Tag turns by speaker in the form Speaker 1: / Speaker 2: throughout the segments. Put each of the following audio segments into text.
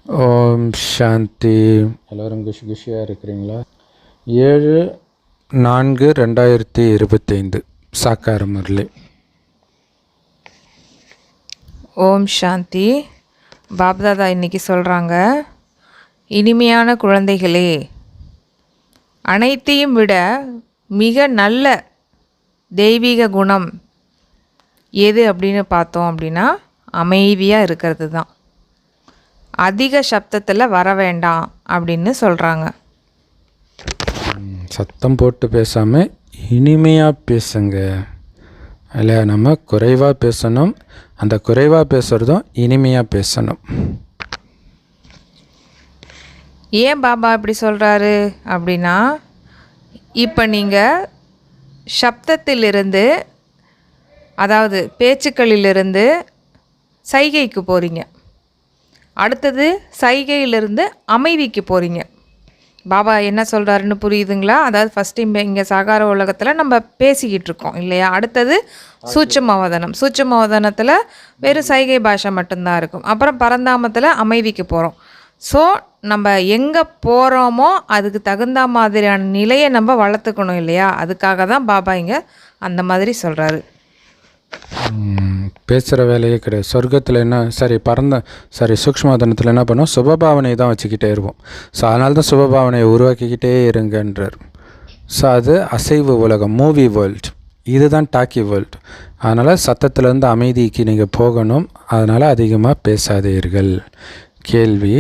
Speaker 1: ஓம் சாந்தி. எல்லோரும் குஷியாக இருக்கிறீங்களா? 7/4/2025 சாக்கார முரளி.
Speaker 2: ஓம் சாந்தி. பாப்தாதா இன்னைக்கு சொல்கிறாங்க, இனிமையான குழந்தைகளே, அனைத்தையும் விட மிக நல்ல தெய்வீக குணம் எது அப்படின்னு பார்த்தோம் அப்படின்னா அமைதியாக இருக்கிறது தான். அதிக சப்தத்தில் வர வேண்டாம் அப்படின்னு சொல்கிறாங்க.
Speaker 1: சத்தம் போட்டு பேசாமல் இனிமையாக பேசுங்க. அதில் நம்ம குறைவாக பேசணும். அந்த குறைவாக பேசுகிறதும் இனிமையாக பேசணும்.
Speaker 2: ஏன் பாபா இப்படி சொல்கிறாரு அப்படின்னா, இப்போ நீங்கள் சப்தத்திலிருந்து, அதாவது பேச்சுக்களிலிருந்து சைகைக்கு போகிறீங்க. அடுத்தது சைகையிலிருந்து அமைதிக்கு போகிறீங்க. பாபா என்ன சொல்கிறாருன்னு புரியுதுங்களா? அதாவது ஃபஸ்ட்டு இங்கே சாகார உலகத்தில் நம்ம பேசிக்கிட்டு இருக்கோம் இல்லையா? அடுத்தது சூட்சுமவதனம். சூட்சுமவதனத்தில் வெறும் சைகை பாஷை மட்டும்தான் இருக்கும். அப்புறம் பரந்தாமத்தில் அமைதிக்கு போகிறோம். ஸோ நம்ம எங்கே போகிறோமோ அதுக்கு தகுந்த மாதிரியான நிலையை நம்ம வளர்த்துக்கணும் இல்லையா? அதுக்காக தான் பாபா இங்கே அந்த மாதிரி சொல்கிறாரு.
Speaker 1: பேசுகிற வேலையே கிடையாது. சொர்க்கத்தில் என்ன சூக்ஷ்மவதனத்தில் என்ன பண்ணோம்? சுபபாவனை தான் வச்சுக்கிட்டே இருப்போம். ஸோ அதனால தான் சுபபாவனையை உருவாக்கிக்கிட்டே இருங்கன்றார். ஸோ அது அசைவு உலகம், மூவி வேர்ல்ட். இதுதான் டாக்கி வேர்ல்ட். அதனால் சத்தத்திலேருந்து அமைதிக்கு நீங்கள் போகணும். அதனால் அதிகமாக பேசாதீர்கள். கேள்வி: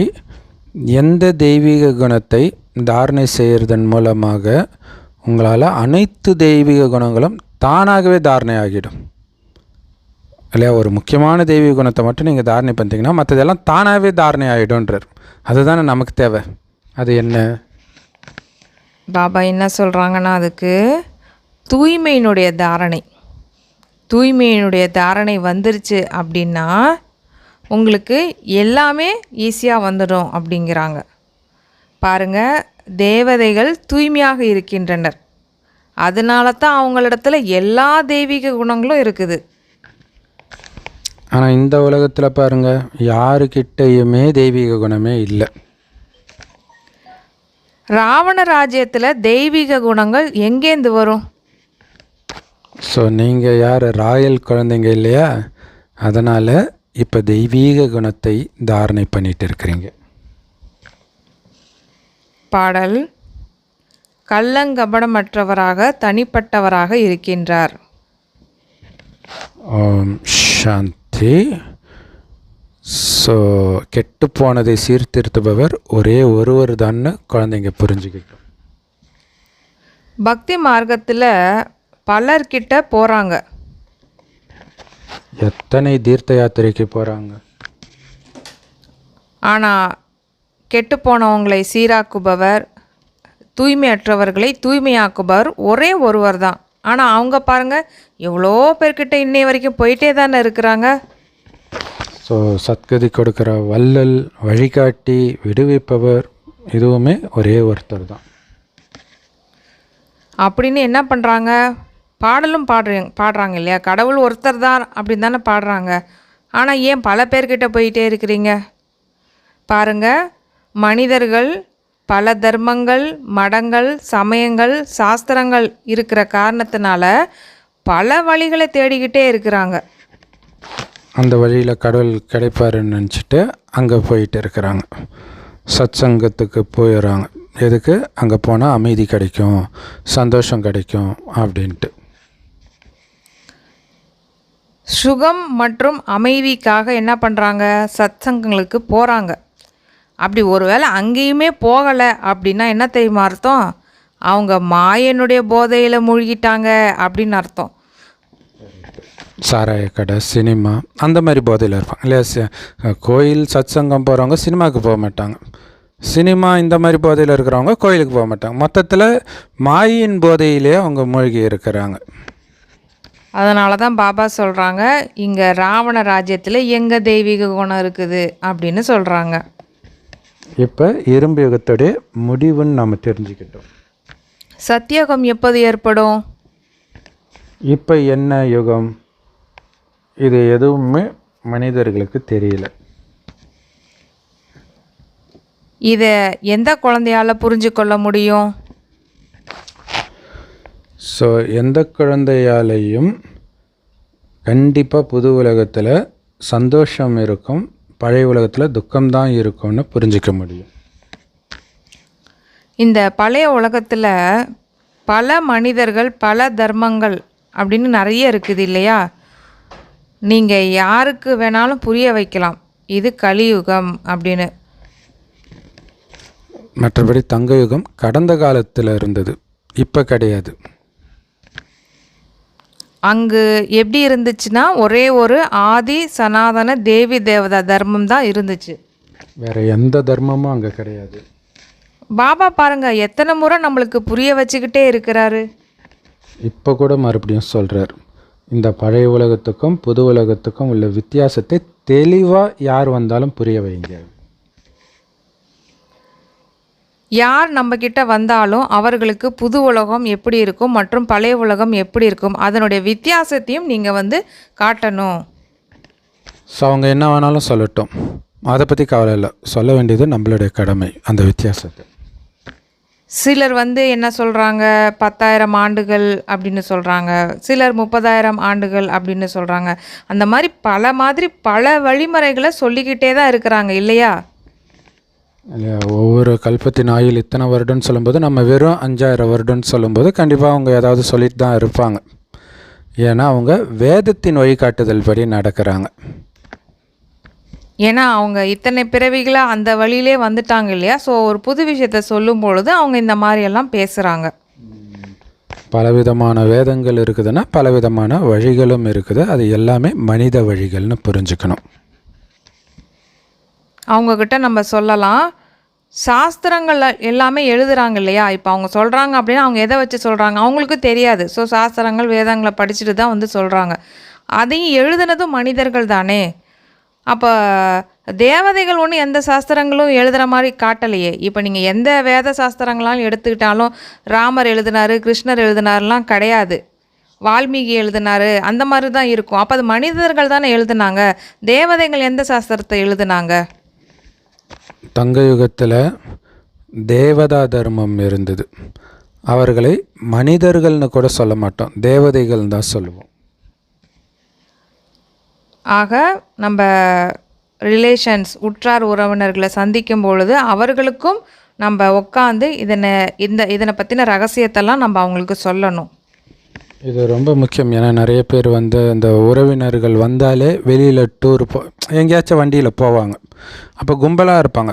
Speaker 1: எந்த தெய்வீக குணத்தை தாரணை செய்கிறதன் மூலமாக உங்களால் அனைத்து தெய்வீக குணங்களும் தானாகவே தாரணை ஆகிடும் இல்லையா? ஒரு முக்கியமான தெய்வீக குணத்தை மட்டும் நீங்கள் தாரணை பண்ணிட்டீங்கன்னா மற்றதெல்லாம் தானாகவே தாரணை ஆகிடும்ன்றார். அதுதானே நமக்கு தேவை. அது என்ன?
Speaker 2: பாபா என்ன சொல்கிறாங்கன்னா, அதுக்கு தூய்மையினுடைய தாரணை. தூய்மையினுடைய தாரணை வந்துருச்சு அப்படின்னா உங்களுக்கு எல்லாமே ஈஸியாக வந்துடும் அப்படிங்கிறாங்க. பாருங்கள், தேவதைகள் தூய்மையாக இருக்கின்றனர். அதனால தான் அவங்களிடத்துல எல்லா தெய்வீக குணங்களும் இருக்குது.
Speaker 1: ஆனால் இந்த உலகத்தில் பாருங்கள், யாருக்கிட்டையுமே தெய்வீக குணமே இல்லை.
Speaker 2: ராவண ராஜ்யத்தில் தெய்வீக குணங்கள் எங்கேருந்து வரும்?
Speaker 1: ஸோ நீங்கள் யார்? ராயல் குழந்தைங்க இல்லையா? அதனால் இப்போ தெய்வீக குணத்தை தாரணை பண்ணிட்டு இருக்கிறீங்க.
Speaker 2: பாடல்: கள்ளங்கபடமற்றவராக தனிப்பட்டவராக இருக்கின்றார்.
Speaker 1: ஓம் சாந்தி. ஸோ கெட்டுப்போனதை சீர்திருத்துபவர் ஒரே ஒருவர் தான் குழந்தைங்க புரிஞ்சுக்கிட்டோம்.
Speaker 2: பக்தி மார்க்கத்தில் பலர்கிட்ட போகிறாங்க.
Speaker 1: எத்தனை தீர்த்த யாத்திரைக்கு போகிறாங்க. ஆனால்
Speaker 2: கெட்டுப்போனவங்களை சீராக்குபவர், தூய்மையற்றவர்களை தூய்மையாக்குபவர் ஒரே ஒருவர் தான். ஆனால் அவங்க பாருங்கள், எவ்வளோ பேர்கிட்ட இன்னை வரைக்கும் போயிட்டே தானே இருக்கிறாங்க.
Speaker 1: ஸோ சத்கதி கொடுக்குற வள்ளல், வழிகாட்டி, விடுவிப்பவர் இதுவுமே ஒரே ஒருத்தர் தான்.
Speaker 2: அப்படின்னு என்ன பண்ணுறாங்க? பாடலும் பாடுறாங்க இல்லையா? கடவுள் ஒருத்தர் தான் அப்படின்னு தானே பாடுறாங்க. ஆனால் ஏன் பல பேர்கிட்ட போயிட்டே இருக்கிறீங்க? பாருங்கள், மனிதர்கள் பல தர்மங்கள், மடங்கள், சமயங்கள், சாஸ்திரங்கள் இருக்கிற காரணத்தினால பல வழிகளை தேடிக்கிட்டே இருக்கிறாங்க.
Speaker 1: அந்த வழியில் கடவுள் கிடைப்பாருன்னு நினச்சிட்டு அங்கே போயிட்டு இருக்கிறாங்க. சத்சங்கத்துக்கு போயிடுறாங்க. எதுக்கு? அங்கே போனால் அமைதி கிடைக்கும், சந்தோஷம் கிடைக்கும் அப்படின்ட்டு.
Speaker 2: சுகம் மற்றும் அமைதிக்காக என்ன பண்ணுறாங்க? சத்சங்கங்களுக்கு போகிறாங்க. அப்படி ஒருவேளை அங்கேயுமே போகலை அப்படின்னா என்ன தெரியுமா அர்த்தம்? அவங்க மாயனுடைய போதையில் மூழ்கிட்டாங்க அப்படின்னு அர்த்தம்.
Speaker 1: சாராய கடை, சினிமா, அந்த மாதிரி போதையில் இருப்பாங்க இல்லையா? கோயில் சத்சங்கம் போகிறவங்க சினிமாவுக்கு போக மாட்டாங்க. சினிமா இந்த மாதிரி போதையில் இருக்கிறவங்க கோயிலுக்கு போக மாட்டாங்க. மொத்தத்தில் மாயின் போதையிலே அவங்க மூழ்கி இருக்கிறாங்க.
Speaker 2: அதனால தான் பாபா சொல்கிறாங்க, இங்கே ராவண ராஜ்யத்தில் எங்கே தெய்வீக குணம் இருக்குது அப்படின்னு சொல்கிறாங்க.
Speaker 1: இப்போ இரும்பு யுகத்துடைய முடிவுன்னு நம்ம தெரிஞ்சுக்கிட்டோம்.
Speaker 2: சத்தியயுகம் எப்போது ஏற்படும்?
Speaker 1: இப்போ என்ன யுகம்? இது எதுவுமே மனிதர்களுக்கு தெரியல.
Speaker 2: இதை எந்த குழந்தையால் புரிஞ்சு கொள்ள முடியும்?
Speaker 1: ஸோ எந்த குழந்தையாலையும் கண்டிப்பாக புது உலகத்தில் சந்தோஷம் இருக்கும், பழைய உலகத்தில் துக்கம்தான் இருக்கும்னு புரிஞ்சிக்க முடியும்.
Speaker 2: இந்த பழைய உலகத்தில் பல மனிதர்கள், பல தர்மங்கள் அப்படின்னு நிறைய இருக்குது இல்லையா? நீங்கள் யாருக்கு வேணாலும் புரிய வைக்கலாம் இது கலியுகம் அப்படின்னு.
Speaker 1: மற்றபடி தங்கயுகம் கடந்த காலத்தில் இருந்தது, இப்போ கிடையாது.
Speaker 2: அங்கு எப்படி இருந்துச்சுன்னா ஒரே ஒரு ஆதி சனாதன தேவி தேவதா தர்மம் தான் இருந்துச்சு,
Speaker 1: வேறு எந்த தர்மமும் அங்கே கிடையாது.
Speaker 2: பாபா பாருங்க எத்தனை முறை நம்மளுக்கு புரிய வச்சுக்கிட்டே இருக்கிறாரு.
Speaker 1: இப்போ கூட மறுபடியும் சொல்கிறார், இந்த பழைய உலகத்துக்கும் புது உலகத்துக்கும் உள்ள வித்தியாசத்தை தெளிவாக யார் வந்தாலும் புரிய வைங்க.
Speaker 2: யார் நம்மக்கிட்ட வந்தாலும் அவர்களுக்கு புது உலகம் எப்படி இருக்கும் மற்றும் பழைய உலகம் எப்படி இருக்கும் அதனுடைய வித்தியாசத்தையும் நீங்கள் காட்டணும்.
Speaker 1: ஸோ அவங்க என்ன வேணாலும் சொல்லட்டும், அதை பற்றி கவலை இல்லை, சொல்ல வேண்டியது நம்மளுடைய கடமை அந்த வித்தியாசத்தை.
Speaker 2: சிலர் என்ன சொல்கிறாங்க, 10,000 ஆண்டுகள் அப்படின்னு சொல்கிறாங்க, சிலர் 30,000 ஆண்டுகள் அப்படின்னு சொல்கிறாங்க. அந்த மாதிரி பல வழிமுறைகளை சொல்லிக்கிட்டே தான் இருக்கிறாங்க இல்லையா?
Speaker 1: இல்லையா? ஒவ்வொரு கல்பத்தின் ஆயுள் இத்தனை வருடம்னு சொல்லும்போது நம்ம வெறும் 5,000 வருடம்னு சொல்லும்போது கண்டிப்பாக அவங்க ஏதாவது சொல்லிட்டு தான் இருப்பாங்க. ஏன்னா அவங்க வேதத்தின் வழிகாட்டுதல் படி நடக்கிறாங்க.
Speaker 2: ஏன்னா அவங்க இத்தனை பிறவிகளாக அந்த வழியிலே வந்துட்டாங்க இல்லையா? ஸோ ஒரு புது விஷயத்தை சொல்லும் பொழுது அவங்க இந்த மாதிரியெல்லாம் பேசுகிறாங்க.
Speaker 1: பலவிதமான வேதங்கள் இருக்குதுன்னா பலவிதமான வழிகளும் இருக்குது, அது எல்லாமே மனித வழிகள்னு புரிஞ்சுக்கணும்.
Speaker 2: அவங்கக்கிட்ட நம்ம சொல்லலாம், சாஸ்திரங்கள் எல்லாமே எழுதுகிறாங்க இல்லையா? இப்போ அவங்க சொல்கிறாங்க அப்படின்னா அவங்க எதை வச்சு சொல்கிறாங்க அவங்களுக்கு தெரியாது. ஸோ சாஸ்திரங்கள் வேதங்களை படிச்சுட்டு தான் சொல்கிறாங்க. அதையும் எழுதுனதும் மனிதர்கள் தானே. அப்போ தேவதைகள் ஒன்றும் எந்த சாஸ்திரங்களும் எழுதுகிற மாதிரி காட்டலையே. இப்போ நீங்கள் எந்த வேத சாஸ்திரங்களாலும் எடுத்துக்கிட்டாலும் ராமர் எழுதினார், கிருஷ்ணர் எழுதினார்லாம் கிடையாது, வால்மீகி எழுதினார், அந்த மாதிரி தான் இருக்கும். அப்போ அது மனிதர்கள் தானே எழுதுனாங்க. தேவதைகள் எந்த சாஸ்திரத்தை எழுதுனாங்க?
Speaker 1: தங்கயுகத்தில் தேவதா தர்மம் இருந்தது, அவர்களை மனிதர்கள்னு கூட சொல்ல மாட்டோம், தேவதைகள் தான் சொல்லுவோம்.
Speaker 2: ஆக நம்ம ரிலேஷன்ஸ், உற்றார் உறவினர்களை சந்திக்கும் பொழுது அவர்களுக்கும் நம்ம உட்காந்து இதனை பற்றின ரகசியத்தெல்லாம் நம்ம அவங்களுக்கு சொல்லணும்.
Speaker 1: இது ரொம்ப முக்கியம். ஏன்னா நிறைய பேர் இந்த உறவினர்கள் வந்தாலே வெளியில் டூர் எங்கேயாச்சும் வண்டியில் போவாங்க, அப்போ கும்பலாக இருப்பாங்க.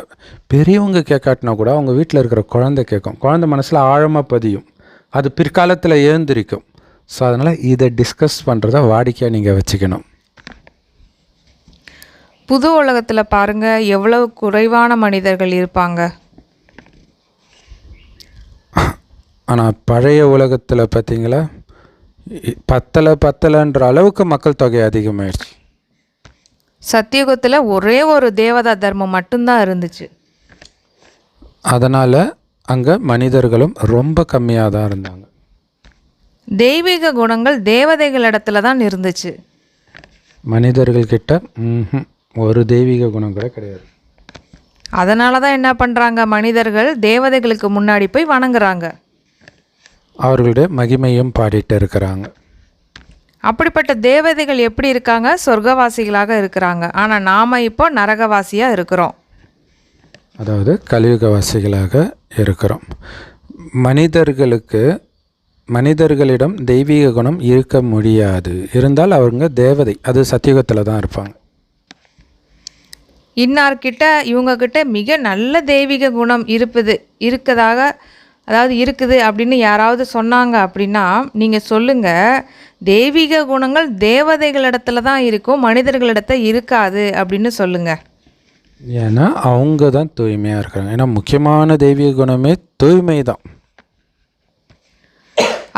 Speaker 1: பெரியவங்க கேட்காட்டினா கூட அவங்க வீட்டில் இருக்கிற குழந்தை கேட்கும், குழந்தை மனசில் ஆழமாக பதியும், அது பிற்காலத்தில் எழுந்திரிக்கும். ஸோ அதனால் இதை டிஸ்கஸ் பண்ணுறத வாடிக்கையாக நீங்கள் வச்சுக்கணும்.
Speaker 2: புது உலகத்தில் பாருங்கள் எவ்வளவு குறைவான மனிதர்கள் இருப்பாங்க.
Speaker 1: ஆனால் பழைய உலகத்தில் பார்த்தீங்களா, பத்தலைன்ற அளவுக்கு மக்கள் தொகை அதிகமாகிடுச்சு.
Speaker 2: சத்தியுகத்தில் ஒரே ஒரு தேவதா தர்மம் மட்டும்தான் இருந்துச்சு.
Speaker 1: அதனால் அங்கே மனிதர்களும் ரொம்ப கம்மியாக தான் இருந்தாங்க.
Speaker 2: தெய்வீக குணங்கள் தேவதைகளிடத்துல தான் இருந்துச்சு,
Speaker 1: மனிதர்கள்கிட்ட ஒரு தெய்வீக குணம் கூட கிடையாது.
Speaker 2: அதனால தான் என்ன பண்ணுறாங்க, மனிதர்கள் தேவதைகளுக்கு முன்னாடி போய் வணங்குறாங்க,
Speaker 1: அவர்களுடைய மகிமையும் பாடிட்டு இருக்கிறாங்க.
Speaker 2: அப்படிப்பட்ட தேவதைகள் எப்படி இருக்காங்க, சொர்க்கவாசிகளாக இருக்கிறாங்க. ஆனால் நாம் இப்போ நரகவாசியாக இருக்கிறோம்,
Speaker 1: அதாவது கலியுகவாசிகளாக இருக்கிறோம். மனிதர்களிடம் தெய்வீக குணம் இருக்க முடியாது, இருந்தால் அவங்க தேவதை, அது சத்தியுகத்தில் தான் இருப்பாங்க.
Speaker 2: இன்னார்கிட்ட இவங்கக்கிட்ட மிக நல்ல தெய்வீக குணம் இருக்குது அப்படின்னு யாராவது சொன்னாங்க அப்படின்னா நீங்கள் சொல்லுங்கள், தெய்வீக குணங்கள் தேவதைகளிடத்துல தான் இருக்கும், மனிதர்களிடத்த இருக்காது அப்படின்னு சொல்லுங்கள்.
Speaker 1: ஏன்னா அவங்க தான் தூய்மையாக இருக்கிறாங்க. ஏன்னா முக்கியமான தெய்வீக குணமே தூய்மை தான்.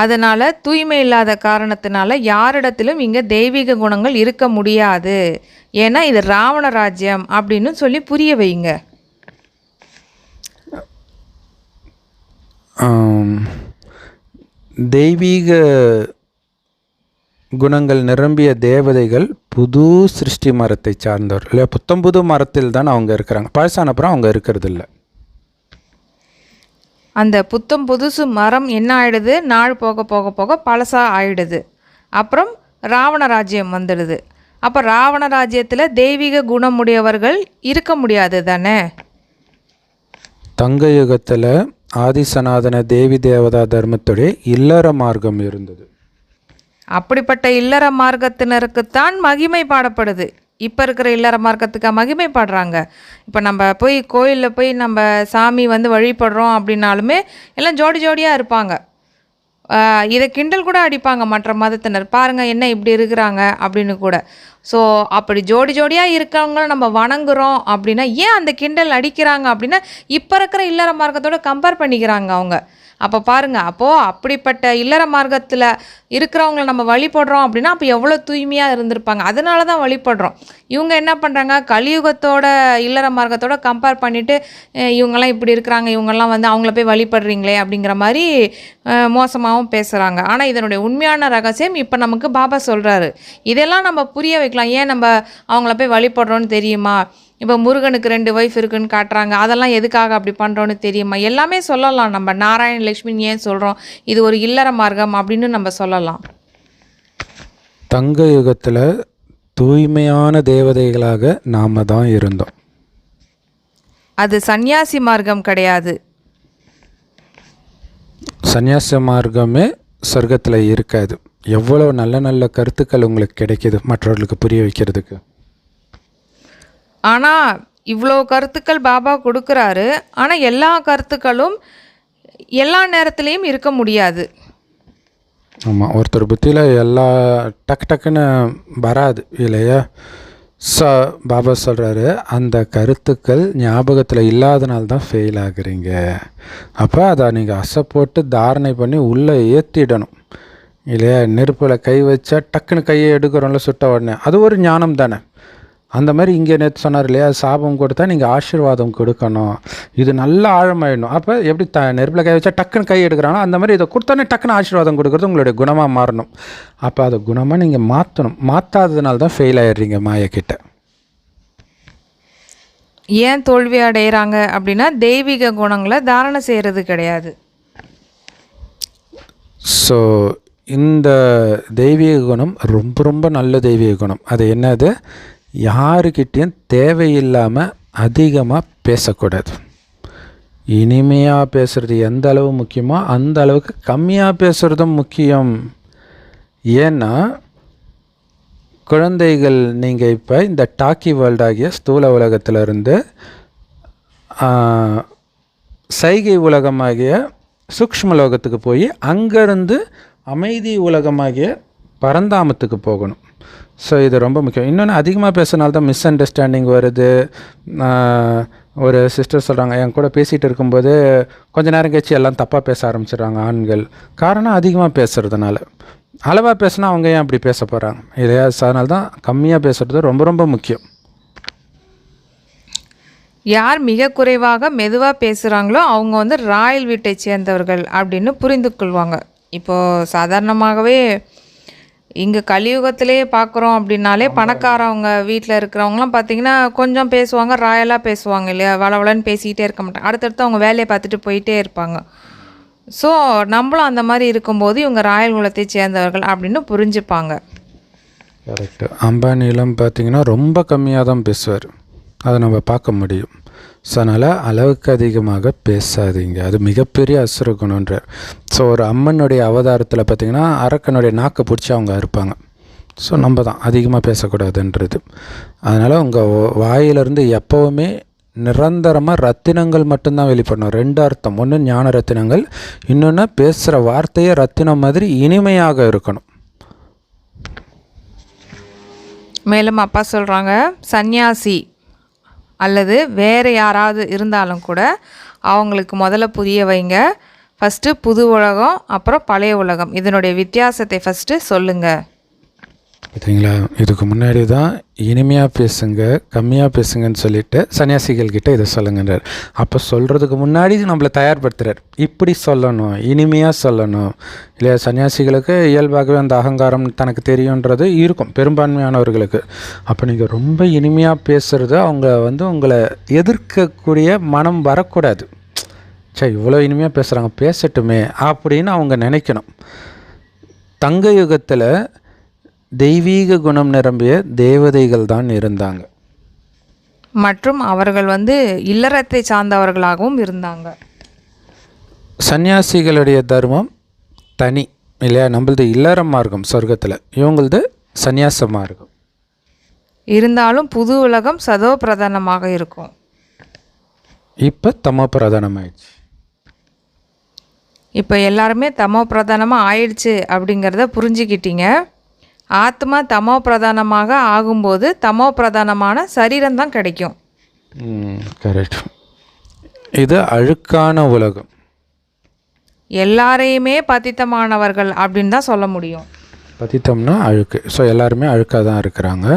Speaker 2: அதனால் தூய்மை இல்லாத காரணத்தினால யாரிடத்திலும் இங்கே தெய்வீக குணங்கள் இருக்க முடியாது. ஏன்னா இது ராவண ராஜ்யம் அப்படின்னு சொல்லி புரிய வைங்க.
Speaker 1: தெய்வீக குணங்கள் நிரம்பிய தேவதைகள் புது சிருஷ்டி மரத்தை சார்ந்தவர் இல்லை, புத்தம்புது மரத்தில் தான் அவங்க இருக்கிறாங்க. பழசானப்புறம் அவங்க இருக்கிறது இல்லை.
Speaker 2: அந்த புத்தம் புதுசு மரம் என்ன ஆயிடுது, நாள் போக போக போக பழசாக ஆயிடுது. அப்புறம் ராவண ராஜ்யம் வந்துடுது. அப்போ ராவண ராஜ்யத்தில் தெய்வீக குணமுடையவர்கள் இருக்க முடியாது தானே.
Speaker 1: தங்க யுகத்தில் ஆதிசநாதன தேவி தேவதா தர்மத்துடைய இல்லற மார்க்கம் இருந்தது.
Speaker 2: அப்படிப்பட்ட இல்லற மார்க்கத்தினருக்குத்தான் மகிமை பாடப்படுது. இப்போ இருக்கிற இல்லற மார்க்கத்துக்கு மகிமை பாடுறாங்க. இப்போ நம்ம போய் கோயிலில் போய் நம்ம சாமி வழிபடுறோம் அப்படின்னாலுமே எல்லாம் ஜோடி ஜோடியாக இருப்பாங்க. இதை கிண்டல் கூட அடிப்பாங்க மற்ற மதத்தினர், பாருங்கள் என்ன இப்படி இருக்கிறாங்க அப்படின்னு கூட. ஸோ அப்படி ஜோடி ஜோடியாக இருக்கவங்கள நம்ம வணங்குறோம் அப்படின்னா ஏன் அந்த கிண்டல் அடிக்கிறாங்க அப்படின்னா இப்போ இருக்கிற இல்லற மார்க்கத்தோடு கம்பேர் பண்ணிக்கிறாங்க அவங்க. அப்போ பாருங்கள், அப்போது அப்படிப்பட்ட இல்லற மார்க்கத்தில் இருக்கிறவங்கள நம்ம வழிபடுறோம் அப்படின்னா அப்போ எவ்வளோ தூய்மையாக இருந்திருப்பாங்க. அதனால தான் வழிபடுறோம். இவங்க என்ன பண்ணுறாங்க, கலியுகத்தோட இல்லற மார்க்கத்தோட கம்பேர் பண்ணிவிட்டு இவங்கெல்லாம் இப்படி இருக்கிறாங்க, இவங்கெல்லாம் அவங்கள போய் வழிபடுறீங்களே அப்படிங்கிற மாதிரி மோசமாகவும் பேசுகிறாங்க. ஆனால் இதனுடைய உண்மையான ரகசியம் இப்போ நமக்கு பாபா சொல்கிறாரு. இதெல்லாம் நம்ம புரிய வைக்கலாம். ஏன் நம்ம அவங்கள போய் வழிபடுறோன்னு தெரியுமா? இப்போ முருகனுக்கு 2 ஒய்ஃப் இருக்குன்னு காட்டுறாங்க, அதெல்லாம் எதுக்காக அப்படி பண்ணுறோன்னு தெரியுமா? எல்லாமே சொல்லலாம். நம்ம நாராயண லக்ஷ்மின்னு ஏன் சொல்கிறோம், இது ஒரு இல்லற மார்க்கம் அப்படின்னு நம்ம சொல்லலாம்.
Speaker 1: தங்க யுகத்தில் தூய்மையான தேவதைகளாக நாம் தான் இருந்தோம்.
Speaker 2: அது சந்நியாசி மார்க்கம் கிடையாது.
Speaker 1: சந்நியாச மார்க்கமே சொர்க்கத்தில் இருக்காது. எவ்வளோ நல்ல நல்ல கருத்துக்கள் உங்களுக்கு கிடைக்கிது மற்றவர்களுக்கு புரிய வைக்கிறதுக்கு.
Speaker 2: ஆனால் இவ்வளோ கருத்துக்கள் பாபா கொடுக்குறாரு. ஆனால் எல்லா கருத்துக்களும் எல்லா நேரத்துலேயும் இருக்க முடியாது.
Speaker 1: ஆமாம், ஒருத்தர் புத்தியில் எல்லா டக்குன்னு வராது இல்லையா. ஸோ பாபா சொல்கிறாரு, அந்த கருத்துக்கள் ஞாபகத்தில் இல்லாதனால தான் ஃபெயில் ஆகுறீங்க. அப்போ அதை நீங்கள் அசை போட்டு தாரணை பண்ணி உள்ளே ஏற்றிடணும் இல்லையா. நெருப்பில் கை வச்சா டக்குன்னு கையை எடுக்கிறோம்ல சுட்ட உடனே, அது ஒரு ஞானம் தானே. அந்த மாதிரி இங்கே நேற்று சொன்னார் இல்லையா, சாபம் கொடுத்தா நீங்கள் ஆசீர்வாதம் கொடுக்கணும். இது நல்லா ஆழமாயிடணும். அப்போ எப்படி நெருப்பில் கை வச்சா டக்குன்னு கை எடுக்கிறானோ அந்த மாதிரி இதை கொடுத்தோன்னே டக்குன்னு ஆசீர்வாதம் கொடுக்குறது உங்களுடைய குணமாக மாறணும். அப்போ அதை குணமாக நீங்கள் மாற்றணும். மாற்றாததுனால தான் ஃபெயில் ஆகிடுறீங்க மாயக்கிட்ட.
Speaker 2: ஏன் தோல்வி அடைகிறாங்க அப்படின்னா தெய்வீக குணங்களை தாரணை செய்கிறது கிடையாது.
Speaker 1: ஸோ இந்த தெய்வீக குணம் ரொம்ப ரொம்ப நல்ல தெய்வீக குணம். அது என்னது, யாருக்கிட்டேயும் தேவையில்லாமல் அதிகமாக பேசக்கூடாது. இனிமையாக பேசுகிறது எந்த அளவு முக்கியமோ அந்த அளவுக்கு கம்மியாக பேசுகிறதும் முக்கியம். ஏன்னா குழந்தைகள் நீங்கள் இப்போ இந்த டாக்கி வேர்ல்ட் ஆகிய ஸ்தூல உலகத்திலிருந்து சைகை உலகமாகிய சூக்ஷ்ம லோகத்துக்கு போய் அங்கேருந்து அமைதி உலகமாகிய பரந்தாமத்துக்கு போகணும். ஸோ இது ரொம்ப முக்கியம். இன்னொன்று, அதிகமாக பேசுனால தான் மிஸ் அண்டர்ஸ்டாண்டிங் வருது. ஒரு சிஸ்டர் சொல்கிறாங்க, என் கூட பேசிகிட்டு இருக்கும்போது கொஞ்சம் நேரம் கழிச்சு எல்லாம் தப்பாக பேச ஆரம்பிச்சிடுறாங்க ஆண்கள். காரணம் அதிகமாக பேசுகிறதுனால. அளவாக பேசுனா அவங்க ஏன் அப்படி பேச போகிறாங்க இல்லையா. அதனால தான் கம்மியாக பேசுகிறது ரொம்ப ரொம்ப முக்கியம்.
Speaker 2: யார் மிக குறைவாக மெதுவாக பேசுகிறாங்களோ அவங்க ராயல் வீட்டை சேர்ந்தவர்கள் அப்படின்னு புரிந்து கொள்வாங்க. இப்போது சாதாரணமாகவே இங்கே கலியுகத்திலே பார்க்குறோம் அப்படின்னாலே பணக்காரவங்க வீட்டில் இருக்கிறவங்களாம் பார்த்திங்கன்னா கொஞ்சம் பேசுவாங்க, ராயலாக பேசுவாங்க இல்லையா. வளவளன்னு பேசிக்கிட்டே இருக்க மாட்டாங்க. அடுத்தடுத்து அவங்க வேலையை பார்த்துட்டு போயிட்டே இருப்பாங்க. ஸோ நம்மளும் அந்த மாதிரி இருக்கும்போது இவங்க ராயல் குலத்தை சேர்ந்தவர்கள் அப்படின்னு புரிஞ்சுப்பாங்க.
Speaker 1: கரெக்டு. அம்பானிலாம் பார்த்திங்கன்னா ரொம்ப கம்மியாக தான் பேசுவார், அதை நம்ம பார்க்க முடியும். ஸோ அதனால் அளவுக்கு அதிகமாக பேசாதீங்க, அது மிகப்பெரிய அசுர குணன்றார். ஸோ ஒரு அம்மனுடைய அவதாரத்தில் பார்த்திங்கன்னா அரக்கனுடைய நாக்கை பிடிச்சி அவங்க இருப்பாங்க. ஸோ நம்ம தான் அதிகமாக பேசக்கூடாதுன்றது. அதனால் உங்கள் வாயிலிருந்து எப்போவுமே நிரந்தரமாக ரத்தினங்கள் மட்டும்தான் வெளிப்படணும். 2 அர்த்தம், ஒன்று ஞான ரத்தினங்கள், இன்னொன்று பேசுகிற வார்த்தையே ரத்தினம் மாதிரி இனிமையாக இருக்கணும்.
Speaker 2: மேலும் அப்பா சொல்கிறாங்க, சந்நியாசி அல்லது வேறு யாராவது இருந்தாலும் கூட அவங்களுக்கு முதல்ல புரிய வைங்க. ஃபஸ்ட்டு புது உலகம் அப்புறம் பழைய உலகம், இதனுடைய வித்தியாசத்தை ஃபஸ்ட்டு சொல்லுங்கள்.
Speaker 1: பார்த்தீங்களா, இதுக்கு முன்னாடி தான் இனிமையாக பேசுங்க கம்மியாக பேசுங்கன்னு சொல்லிவிட்டு சன்னியாசிகள்கிட்ட இதை சொல்லுங்கன்றார். அப்போ சொல்கிறதுக்கு முன்னாடி நம்மளை தயார்படுத்துகிறார், இப்படி சொல்லணும், இனிமையாக சொல்லணும் இல்லையா. சன்னியாசிகளுக்கு இயல்பாகவே அந்த அகங்காரம் தனக்கு தெரியுன்றது இருக்கும் பெரும்பான்மையானவர்களுக்கு. அப்போ நீங்கள் ரொம்ப இனிமையாக பேசுகிறது அவங்க உங்களை எதிர்க்கக்கூடிய மனம் வரக்கூடாது சரி இவ்வளோ இனிமையாக பேசுகிறாங்க, பேசட்டுமே அப்படின்னு அவங்க நினைக்கணும். தங்க யுகத்தில் தெய்வீக குணம் நிரம்பிய தேவதைகள் தான் இருந்தாங்க.
Speaker 2: மற்றும் அவர்கள் இல்லறத்தை சார்ந்தவர்களாகவும் இருந்தாங்க.
Speaker 1: சன்னியாசிகளுடைய தர்மம் தனி இல்லையா? நம்மளது இல்லற மார்க்கம் சொர்க்கத்தில், இவங்களது சந்நியாச மார்க்கம்.
Speaker 2: இருந்தாலும் புது உலகம் சதோ பிரதானமாக இருக்கும்.
Speaker 1: இப்போ தமோ பிரதானமாயிடுச்சு.
Speaker 2: இப்போ எல்லாருமே தமோ பிரதானமாக ஆயிடுச்சு அப்படிங்கிறத புரிஞ்சுக்கிட்டீங்க. ஆத்மா தமோ பிரதானமாக ஆகும்போது தமோ பிரதானமான சரீரம்தான் கிடைக்கும்.
Speaker 1: கரெக்ட். இது அழுக்கான உலகம்.
Speaker 2: எல்லாரையுமே பதித்தமானவர்கள் அப்படின்னு தான் சொல்ல முடியும்.
Speaker 1: பதித்தம்னா அழுக்கு. ஸோ எல்லாருமே அழுக்காக தான் இருக்கிறாங்க.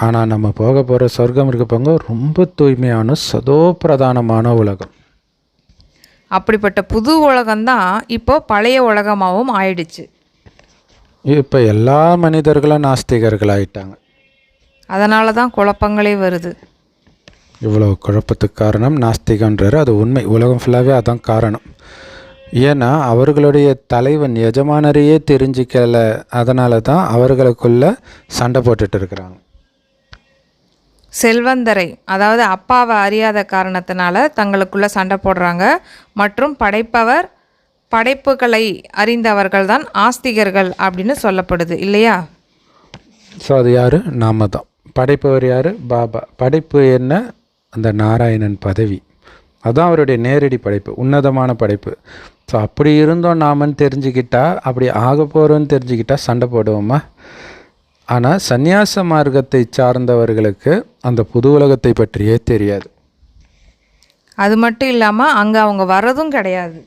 Speaker 1: ஆனால் நம்ம போக போகிற சொர்க்கம் இருக்க போங்க ரொம்ப தூய்மையான சதோ பிரதானமான உலகம்.
Speaker 2: அப்படிப்பட்ட புது உலகம்தான் இப்போ பழைய உலகமாகவும் ஆயிடுச்சு.
Speaker 1: இப்போ எல்லா மனிதர்களும் நாஸ்திகர்கள் ஆயிட்டாங்க.
Speaker 2: அதனால தான் குழப்பங்களே வருது.
Speaker 1: இவ்வளோ குழப்பத்துக்கு காரணம் நாஸ்திகன்றார். அது உண்மை. உலகம் ஃபுல்லாகவே அதான் காரணம். ஏன்னா அவர்களுடைய தலைவன் எஜமானரையே தெரிஞ்சிக்கல. அதனால தான் அவர்களுக்குள்ள சண்டை போட்டுட்டு இருக்கிறாங்க.
Speaker 2: செல்வந்தரை, அதாவது அப்பாவை அறியாத காரணத்தினால தங்களுக்குள்ள சண்டை போடுறாங்க. மற்றும் படைப்பவர் படைப்புகளை அறிந்தவர்கள் தான் ஆஸ்திகர்கள் அப்படின்னு சொல்லப்படுது இல்லையா?
Speaker 1: ஸோ அது யார்? நாம தான். படைப்பவர் யார்? பாபா. படைப்பு என்ன? அந்த நாராயணன் பதவி. அதுதான் அவருடைய நேரடி படைப்பு, உன்னதமான படைப்பு. ஸோ அப்படி இருந்தோம் நாமன்னு தெரிஞ்சுக்கிட்டா, அப்படி ஆக போகிறோன்னு தெரிஞ்சுக்கிட்டா சண்டை போடுவோமா? ஆனால் சந்நியாச மார்க்கத்தை சார்ந்தவர்களுக்கு அந்த புது உலகத்தை பற்றியே தெரியாது.
Speaker 2: அது மட்டும் இல்லாமல் அங்கே அவங்க வர்றதும் கிடையாது.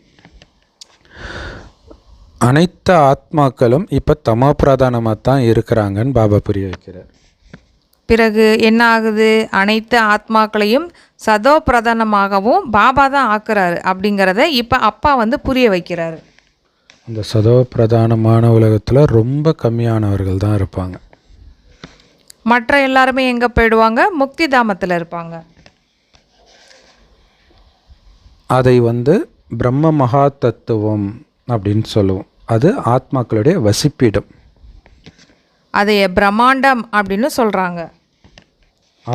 Speaker 1: அனைத்து ஆத்மாக்களும் இப்போ தமோ பிரதானமாக தான் இருக்கிறாங்கன்னு பாபா புரிய வைக்கிறார்.
Speaker 2: பிறகு என்ன ஆகுது? அனைத்து ஆத்மாக்களையும் சதோ பிரதானமாகவும் பாபா தான் ஆக்குறாரு அப்படிங்கிறத இப்போ அப்பா புரிய வைக்கிறாரு.
Speaker 1: அந்த சதோ பிரதானமான உலகத்தில் ரொம்ப கம்மியானவர்கள் தான் இருப்பாங்க.
Speaker 2: மற்ற எல்லாருமே எங்கே போயிடுவாங்க? முக்தி தாமத்தில் இருப்பாங்க.
Speaker 1: அதை பிரம்ம மகா தத்துவம் அப்படின்னு சொல்லுவோம். அது ஆத்மாக்களுடைய வசிப்பிடம்.
Speaker 2: அதைய பிரம்மாண்டம் அப்படின்னு சொல்கிறாங்க.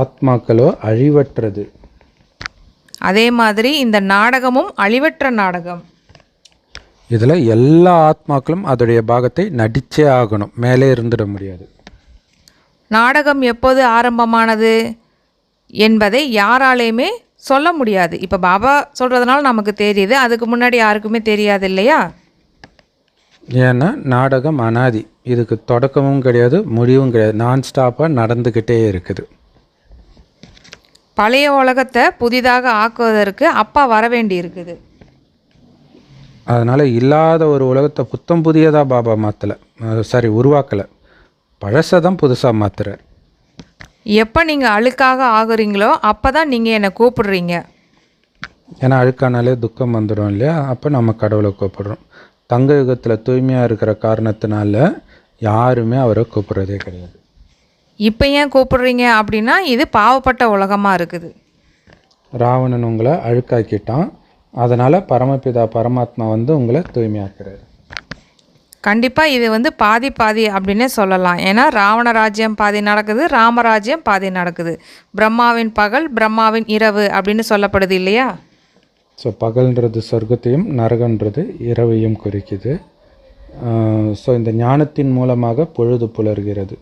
Speaker 1: ஆத்மாக்களோ அழிவற்றது.
Speaker 2: அதே மாதிரி இந்த நாடகமும் அழிவற்ற நாடகம்.
Speaker 1: இதில் எல்லா ஆத்மாக்களும் அதோடைய பாகத்தை நடிச்சே ஆகணும், மேலே இருந்துட முடியாது.
Speaker 2: நாடகம் எப்போது ஆரம்பமானது என்பதை யாராலையுமே சொல்ல முடியாது. இப்போ பாபா சொல்கிறதுனால நமக்கு தெரியுது, அதுக்கு முன்னாடி யாருக்குமே தெரியாது இல்லையா?
Speaker 1: ஏன்னா நாடகம் அனாதி. இதுக்கு தொடக்கமும் கிடையாது, முடிவும் கிடையாது. நான் ஸ்டாப்பாக நடந்துக்கிட்டே இருக்குது.
Speaker 2: பழைய உலகத்தை புதிதாக ஆக்குவதற்கு அப்பா வர வேண்டி இருக்குது.
Speaker 1: அதனால் இல்லாத ஒரு உலகத்தை புத்தம் புதியதாக பாபா மாற்றலை, உருவாக்கலை. பழசை தான் புதுசாக மாற்றுறார்.
Speaker 2: எப்போ நீங்கள் அழுக்காக ஆகுறீங்களோ அப்போ தான் நீங்கள் என்னை கூப்பிடுறீங்க.
Speaker 1: ஏன்னா அழுக்கானாலே துக்கம் வந்துடும் இல்லையா? அப்போ நம்ம கடவுளை கூப்பிடுறோம். தங்க யுகத்தில் தூய்மையாக இருக்கிற காரணத்தினால யாருமே அவரை கூப்பிட்றதே கிடையாது.
Speaker 2: இப்போ ஏன் கூப்பிடுறீங்க அப்படின்னா இது பாவப்பட்ட உலகமாக இருக்குது.
Speaker 1: ராவணன் உங்களை அழுக்காக்கிட்டான், அதனால் பரமபிதா பரமாத்மா உங்களை தூய்மையாக்குறாரு.
Speaker 2: கண்டிப்பாக இது பாதி பாதி அப்படின்னே சொல்லலாம். ஏன்னா ராவண ராஜ்யம் பாதி நடக்குது, ராமராஜ்யம் பாதி நடக்குது. பிரம்மாவின் பகல், பிரம்மாவின் இரவு அப்படின்னு சொல்லப்படுது இல்லையா?
Speaker 1: ஸோ பகல்ன்றது சொர்க்கத்தையும் நரகன்றது இரவையும் குறிக்குது. ஸோ இந்த ஞானத்தின் மூலமாக பொழுது புலர்கிறது.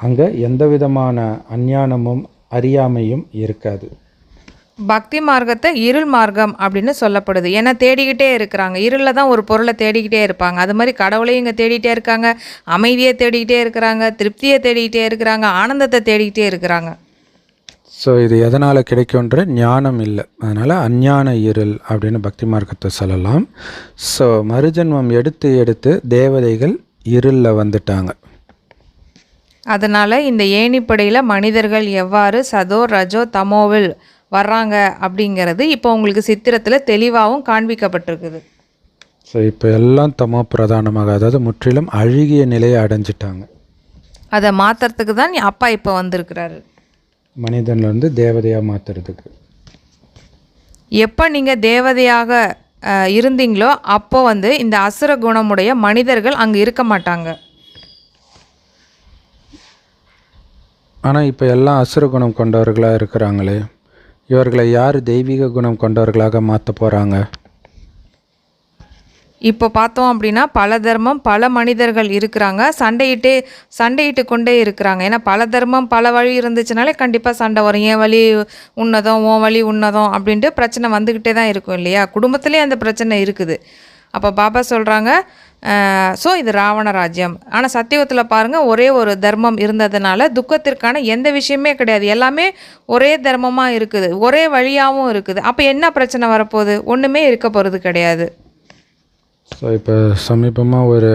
Speaker 1: அங்கே எந்த விதமான அஞ்ஞானமும் அறியாமையும் இருக்காது.
Speaker 2: பக்தி மார்க்கத்தை இருள் மார்க்கம் அப்படின்னு சொல்லப்படுது. ஏன்னா தேடிக்கிட்டே இருக்கிறாங்க. இருளில் தான் ஒரு பொருளை தேடிக்கிட்டே இருப்பாங்க. அது மாதிரி கடவுளையும் இங்கே தேடிக்கிட்டே இருக்காங்க, அமைதியை தேடிக்கிட்டே இருக்கிறாங்க, திருப்தியை தேடிக்கிட்டே இருக்கிறாங்க, ஆனந்தத்தை தேடிக்கிட்டே இருக்கிறாங்க.
Speaker 1: ஸோ இது எதனால் கிடைக்குன்ற ஞானம் இல்லை, அதனால் அஞ்ஞான இருள் அப்படின்னு பக்தி மார்க்கத்தை சொல்லலாம். ஸோ மறுஜன்மம் எடுத்து எடுத்து தேவதைகள் இருளில் வந்துட்டாங்க.
Speaker 2: அதனால் இந்த ஏணிப்படையில் மனிதர்கள் எவ்வாறு சதோ ரஜோ தமோவில் வர்றாங்க அப்படிங்கிறது இப்போ உங்களுக்கு சித்திரத்தில் தெளிவாகவும் காண்பிக்கப்பட்டிருக்குது.
Speaker 1: ஸோ இப்போ எல்லாம் தமோ பிரதானமாக, அதாவது முற்றிலும் அழுகிய நிலையை அடைஞ்சிட்டாங்க.
Speaker 2: அதை மாற்றுறதுக்கு தான் அப்பா இப்போ வந்திருக்கிறாரு,
Speaker 1: மனிதன்லேருந்து தேவதையாக மாற்றுறதுக்கு.
Speaker 2: எப்போ நீங்கள் தேவதையாக இருந்தீங்களோ அப்போ வந்து இந்த அசுர குணமுடைய மனிதர்கள் அங்கே இருக்க மாட்டாங்க.
Speaker 1: ஆனால் இப்போ எல்லாம் அசுர குணம் கொண்டவர்களாக இருக்கிறாங்களே, இவர்களை யார் தெய்வீக குணம் கொண்டவர்களாக மாற்ற போகிறாங்க?
Speaker 2: இப்போ பார்த்தோம் அப்படின்னா பல தர்மம் பல மனிதர்கள் இருக்கிறாங்க, சண்டையிட்டு கொண்டே இருக்கிறாங்க. ஏன்னா பல தர்மம் பல வழி இருந்துச்சுனாலே கண்டிப்பாக சண்டை வரும். என் வழி உன்னதம், உன் வழி உன்னதம் அப்படின்ட்டு பிரச்சனை வந்துக்கிட்டே தான் இருக்கும் இல்லையா? குடும்பத்திலே அந்த பிரச்சனை இருக்குது. அப்போ பாபா சொல்கிறாங்க, ஸோ இது ராவண ராஜ்யம். ஆனால் சத்தியுகத்தில் பாருங்கள், ஒரே ஒரு தர்மம் இருந்ததுனால துக்கத்திற்கான எந்த விஷயமே கிடையாது. எல்லாமே ஒரே தர்மமாக இருக்குது, ஒரே வழியாகவும் இருக்குது. அப்போ என்ன பிரச்சனை வரப்போகுது? ஒன்றுமே இருக்க போகிறது கிடையாது.
Speaker 1: ஸோ இப்போ சமீபமாக ஒரு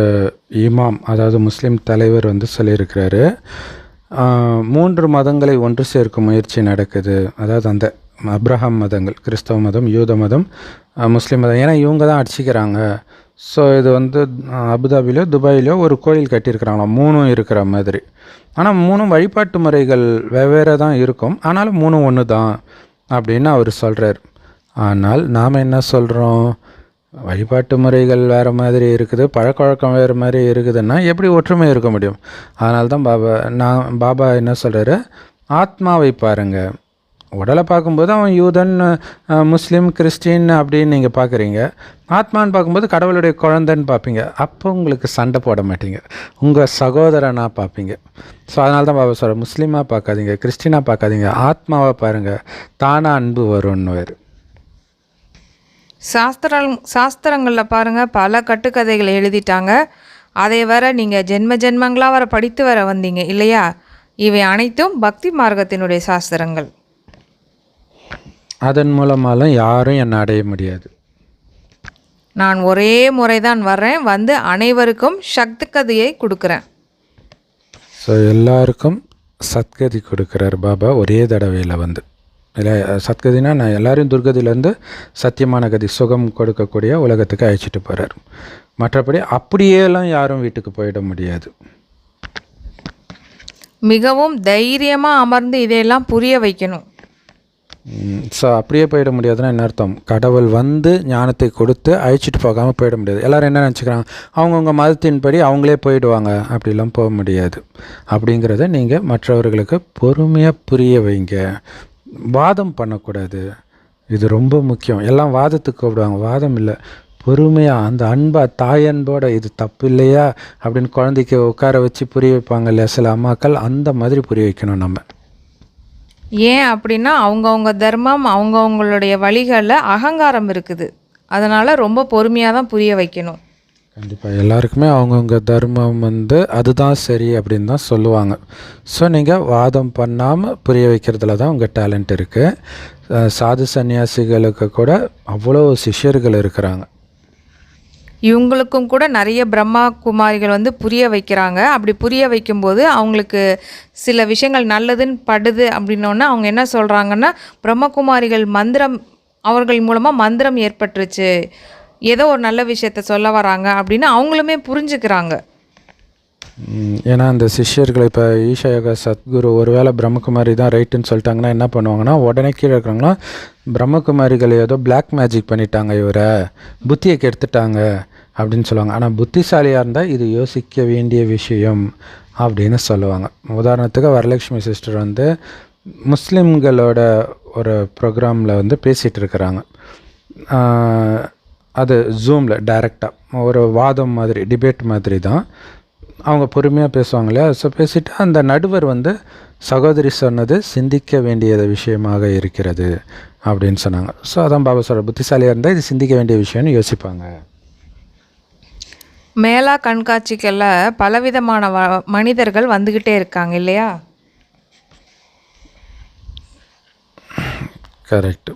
Speaker 1: இமாம், அதாவது முஸ்லீம் தலைவர் வந்து சொல்லியிருக்கிறாரு, 3 மதங்களை ஒன்று சேர்க்கும் முயற்சி நடக்குது. அதாவது அந்த அப்ரஹாம் மதங்கள், கிறிஸ்தவ மதம், யூத மதம், முஸ்லீம் மதம். ஏன்னா இவங்க தான் அடிச்சிக்கிறாங்க. ஸோ இது வந்து அபுதாபிலையோ துபாயிலையோ ஒரு கோயில் கட்டியிருக்கிறாங்களாம், 3 இருக்கிற மாதிரி. ஆனால் 3 வழிபாட்டு முறைகள் வெவ்வேறு தான் இருக்கும், ஆனாலும் 3 ஒன்று தான் அப்படின்னு அவர் சொல்கிறார். ஆனால் நாம் என்ன சொல்கிறோம்? வழிபாட்டு முறைகள் வேறு மாதிரி இருக்குது, பழக்கவழக்கம் வேறு மாதிரி இருக்குதுன்னா எப்படி ஒற்றுமை இருக்க முடியும்? அதனால தான் பாபா என்ன சொல்கிறாரு, ஆத்மாவை பாருங்கள். உடலை பார்க்கும்போது அவன் யூதன், முஸ்லீம், கிறிஸ்டின் அப்படின்னு நீங்கள் பார்க்குறீங்க. ஆத்மான்னு பார்க்கும்போது கடவுளுடைய குழந்தைன்னு பார்ப்பீங்க. அப்போ உங்களுக்கு சண்டை போட மாட்டீங்க, உங்கள் சகோதரனாக பார்ப்பீங்க. ஸோ அதனால தான் பாபா சொல்கிறேன், முஸ்லீமாக பார்க்காதீங்க, கிறிஸ்டினாக பார்க்காதீங்க, ஆத்மாவை பாருங்கள், தானாக அன்பு வரும்னு வேறு.
Speaker 2: சாஸ்திரங்களில் பாருங்கள் பல கட்டுக்கதைகளை எழுதிட்டாங்க. அதை வர நீங்கள் ஜென்மங்களாக வர படித்து வர வந்தீங்க இல்லையா? இவை அனைத்தும் பக்தி மார்க்கத்தினுடைய சாஸ்திரங்கள்.
Speaker 1: அதன் மூலமாலாம் யாரும் என்னை அடைய முடியாது.
Speaker 2: நான் ஒரே முறை தான் வர்றேன், வந்து அனைவருக்கும் சக்திகதியை கொடுக்குறேன்.
Speaker 1: ஸோ எல்லாருக்கும் சத்கதி கொடுக்குறார் பாபா ஒரே தடவையில் வந்து. இல்லை, சத்கதினா நான் எல்லாரையும் துர்கதியிலேருந்து சத்தியமான கதி, சுகம் கொடுக்கக்கூடிய உலகத்துக்கு அழைச்சிட்டு போகிறார். மற்றபடி அப்படியேலாம் யாரும் வீட்டுக்கு போயிட முடியாது.
Speaker 2: மிகவும் தைரியமாக அமர்ந்து இதையெல்லாம் புரிய வைக்கணும்.
Speaker 1: ஸோ அப்படியே போயிட முடியாதுன்னா என்ன அர்த்தம்? கடவுள் வந்து ஞானத்தை கொடுத்து அழைச்சிட்டு போகாமல் போயிட முடியாது. எல்லோரும் என்ன நினச்சிக்கிறாங்க, அவங்கவுங்க மதத்தின்படி அவங்களே போயிடுவாங்க. அப்படிலாம் போக முடியாது. அப்படிங்கிறத நீங்கள் மற்றவர்களுக்கு பொறுமையாக புரிய வைங்க. வாதம் பண்ணக்கூடாது, இது ரொம்ப முக்கியம். எல்லாம் வாதத்துக்கு கூப்பிடுவாங்க, வாதம் இல்லை, பொறுமையாக அந்த அன்பாக தாயன்போட இது தப்பு இல்லையா அப்படின்னு குழந்தைக்கு உட்கார வச்சு புரிய வைப்பாங்க இல்லையா சில அம்மாக்கள், அந்த மாதிரி புரிய வைக்கணும் நம்ம.
Speaker 2: ஏன் அப்படின்னா அவங்கவுங்க தர்மம், அவங்கவுங்களுடைய வழிகளில் அகங்காரம் இருக்குது. அதனால் ரொம்ப பொறுமையாக தான் புரிய வைக்கணும்.
Speaker 1: கண்டிப்பாக எல்லாருக்குமே அவங்கவுங்க தர்மம் வந்து அதுதான் சரி அப்படின்னு தான் சொல்லுவாங்க. ஸோ நீங்கள் வாதம் பண்ணாமல் புரிய வைக்கிறதுல தான் உங்கள் டேலண்ட் இருக்குது. சாது சன்னியாசிகளுக்கு கூட அவ்வளோ சிஷ்யர்கள் இருக்கிறாங்க.
Speaker 2: இவங்களுக்கும் கூட நிறைய பிரம்மா குமாரிகள் வந்து புரிய வைக்கிறாங்க. அப்படி புரிய வைக்கும்போது அவங்களுக்கு சில விஷயங்கள் நல்லதுன்னு படுது. அப்படின்னோன்னா அவங்க என்ன சொல்கிறாங்கன்னா, பிரம்மகுமாரிகள் மந்திரம், அவர்கள் மூலமாக மந்திரம் ஏற்பட்டுருச்சு, ஏதோ ஒரு நல்ல விஷயத்த சொல்ல வராங்க அப்படின்னு அவங்களுமே புரிஞ்சுக்கிறாங்க.
Speaker 1: ஏன்னா அந்த சிஷ்யர்களை இப்போ ஈஷா யோகா சத்குரு ஒருவேளை பிரம்மகுமாரி தான் ரைட்டுன்னு சொல்லிட்டாங்கன்னா என்ன பண்ணுவாங்கன்னா, உடனே கீழே இருக்கிறாங்கன்னா, பிரம்மகுமாரிகள் ஏதோ பிளாக் மேஜிக் பண்ணிட்டாங்க, இவரை புத்தியை கெடுத்துட்டாங்க அப்படின்னு சொல்லுவாங்க. ஆனால் புத்திசாலியாக இருந்தால் இது யோசிக்க வேண்டிய விஷயம் அப்படின்னு சொல்லுவாங்க. உதாரணத்துக்கு வரலட்சுமி சிஸ்டர் வந்து முஸ்லீம்களோட ஒரு ப்ரோக்ராமில் வந்து பேசிகிட்டு இருக்கிறாங்க. அது ஜூமில் டைரெக்டாக ஒரு வாதம் மாதிரி, டிபேட் மாதிரி தான். அவங்க பொறுமையாக பேசுவாங்க இல்லையா? ஸோ பேசிவிட்டு அந்த நடுவர் வந்து, சகோதரி சொன்னது சிந்திக்க வேண்டிய விஷயமாக இருக்கிறது அப்படின்னு சொன்னாங்க. ஸோ அதான் பாபா சொல்கிற, புத்திசாலியாக இருந்தால் இது சிந்திக்க வேண்டிய விஷயம்னு யோசிப்பாங்க.
Speaker 2: மேலா கண்காட்சிகளில் பலவிதமான மனிதர்கள் வந்துக்கிட்டே இருக்காங்க இல்லையா?
Speaker 1: கரெக்டு.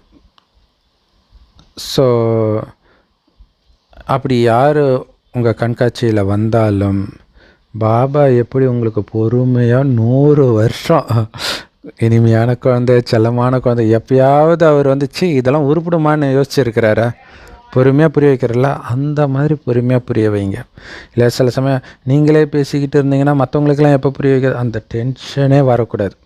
Speaker 1: ஸோ அப்படி யார் உங்கள் கண்காட்சியில் வந்தாலும் பாபா எப்படி உங்களுக்கு பொறுமையாக 100 வருஷம் இனிமையான குழந்தை, செல்லமான குழந்தை, எப்பயாவது அவர் வந்துச்சு இதெல்லாம் உருப்பிடுமான்னு யோசிச்சுருக்கிறாரா? பொறுமையாக புரிய வைக்கிறல்ல, அந்த மாதிரி பொறுமையாக புரிய வைங்க. இல்லை சில சமயம் நீங்களே பேசிக்கிட்டு இருந்தீங்கன்னா மற்றவங்களுக்கெல்லாம் எப்போ புரிய வைக்கிறது, அந்த டென்ஷனே வரக்கூடாது.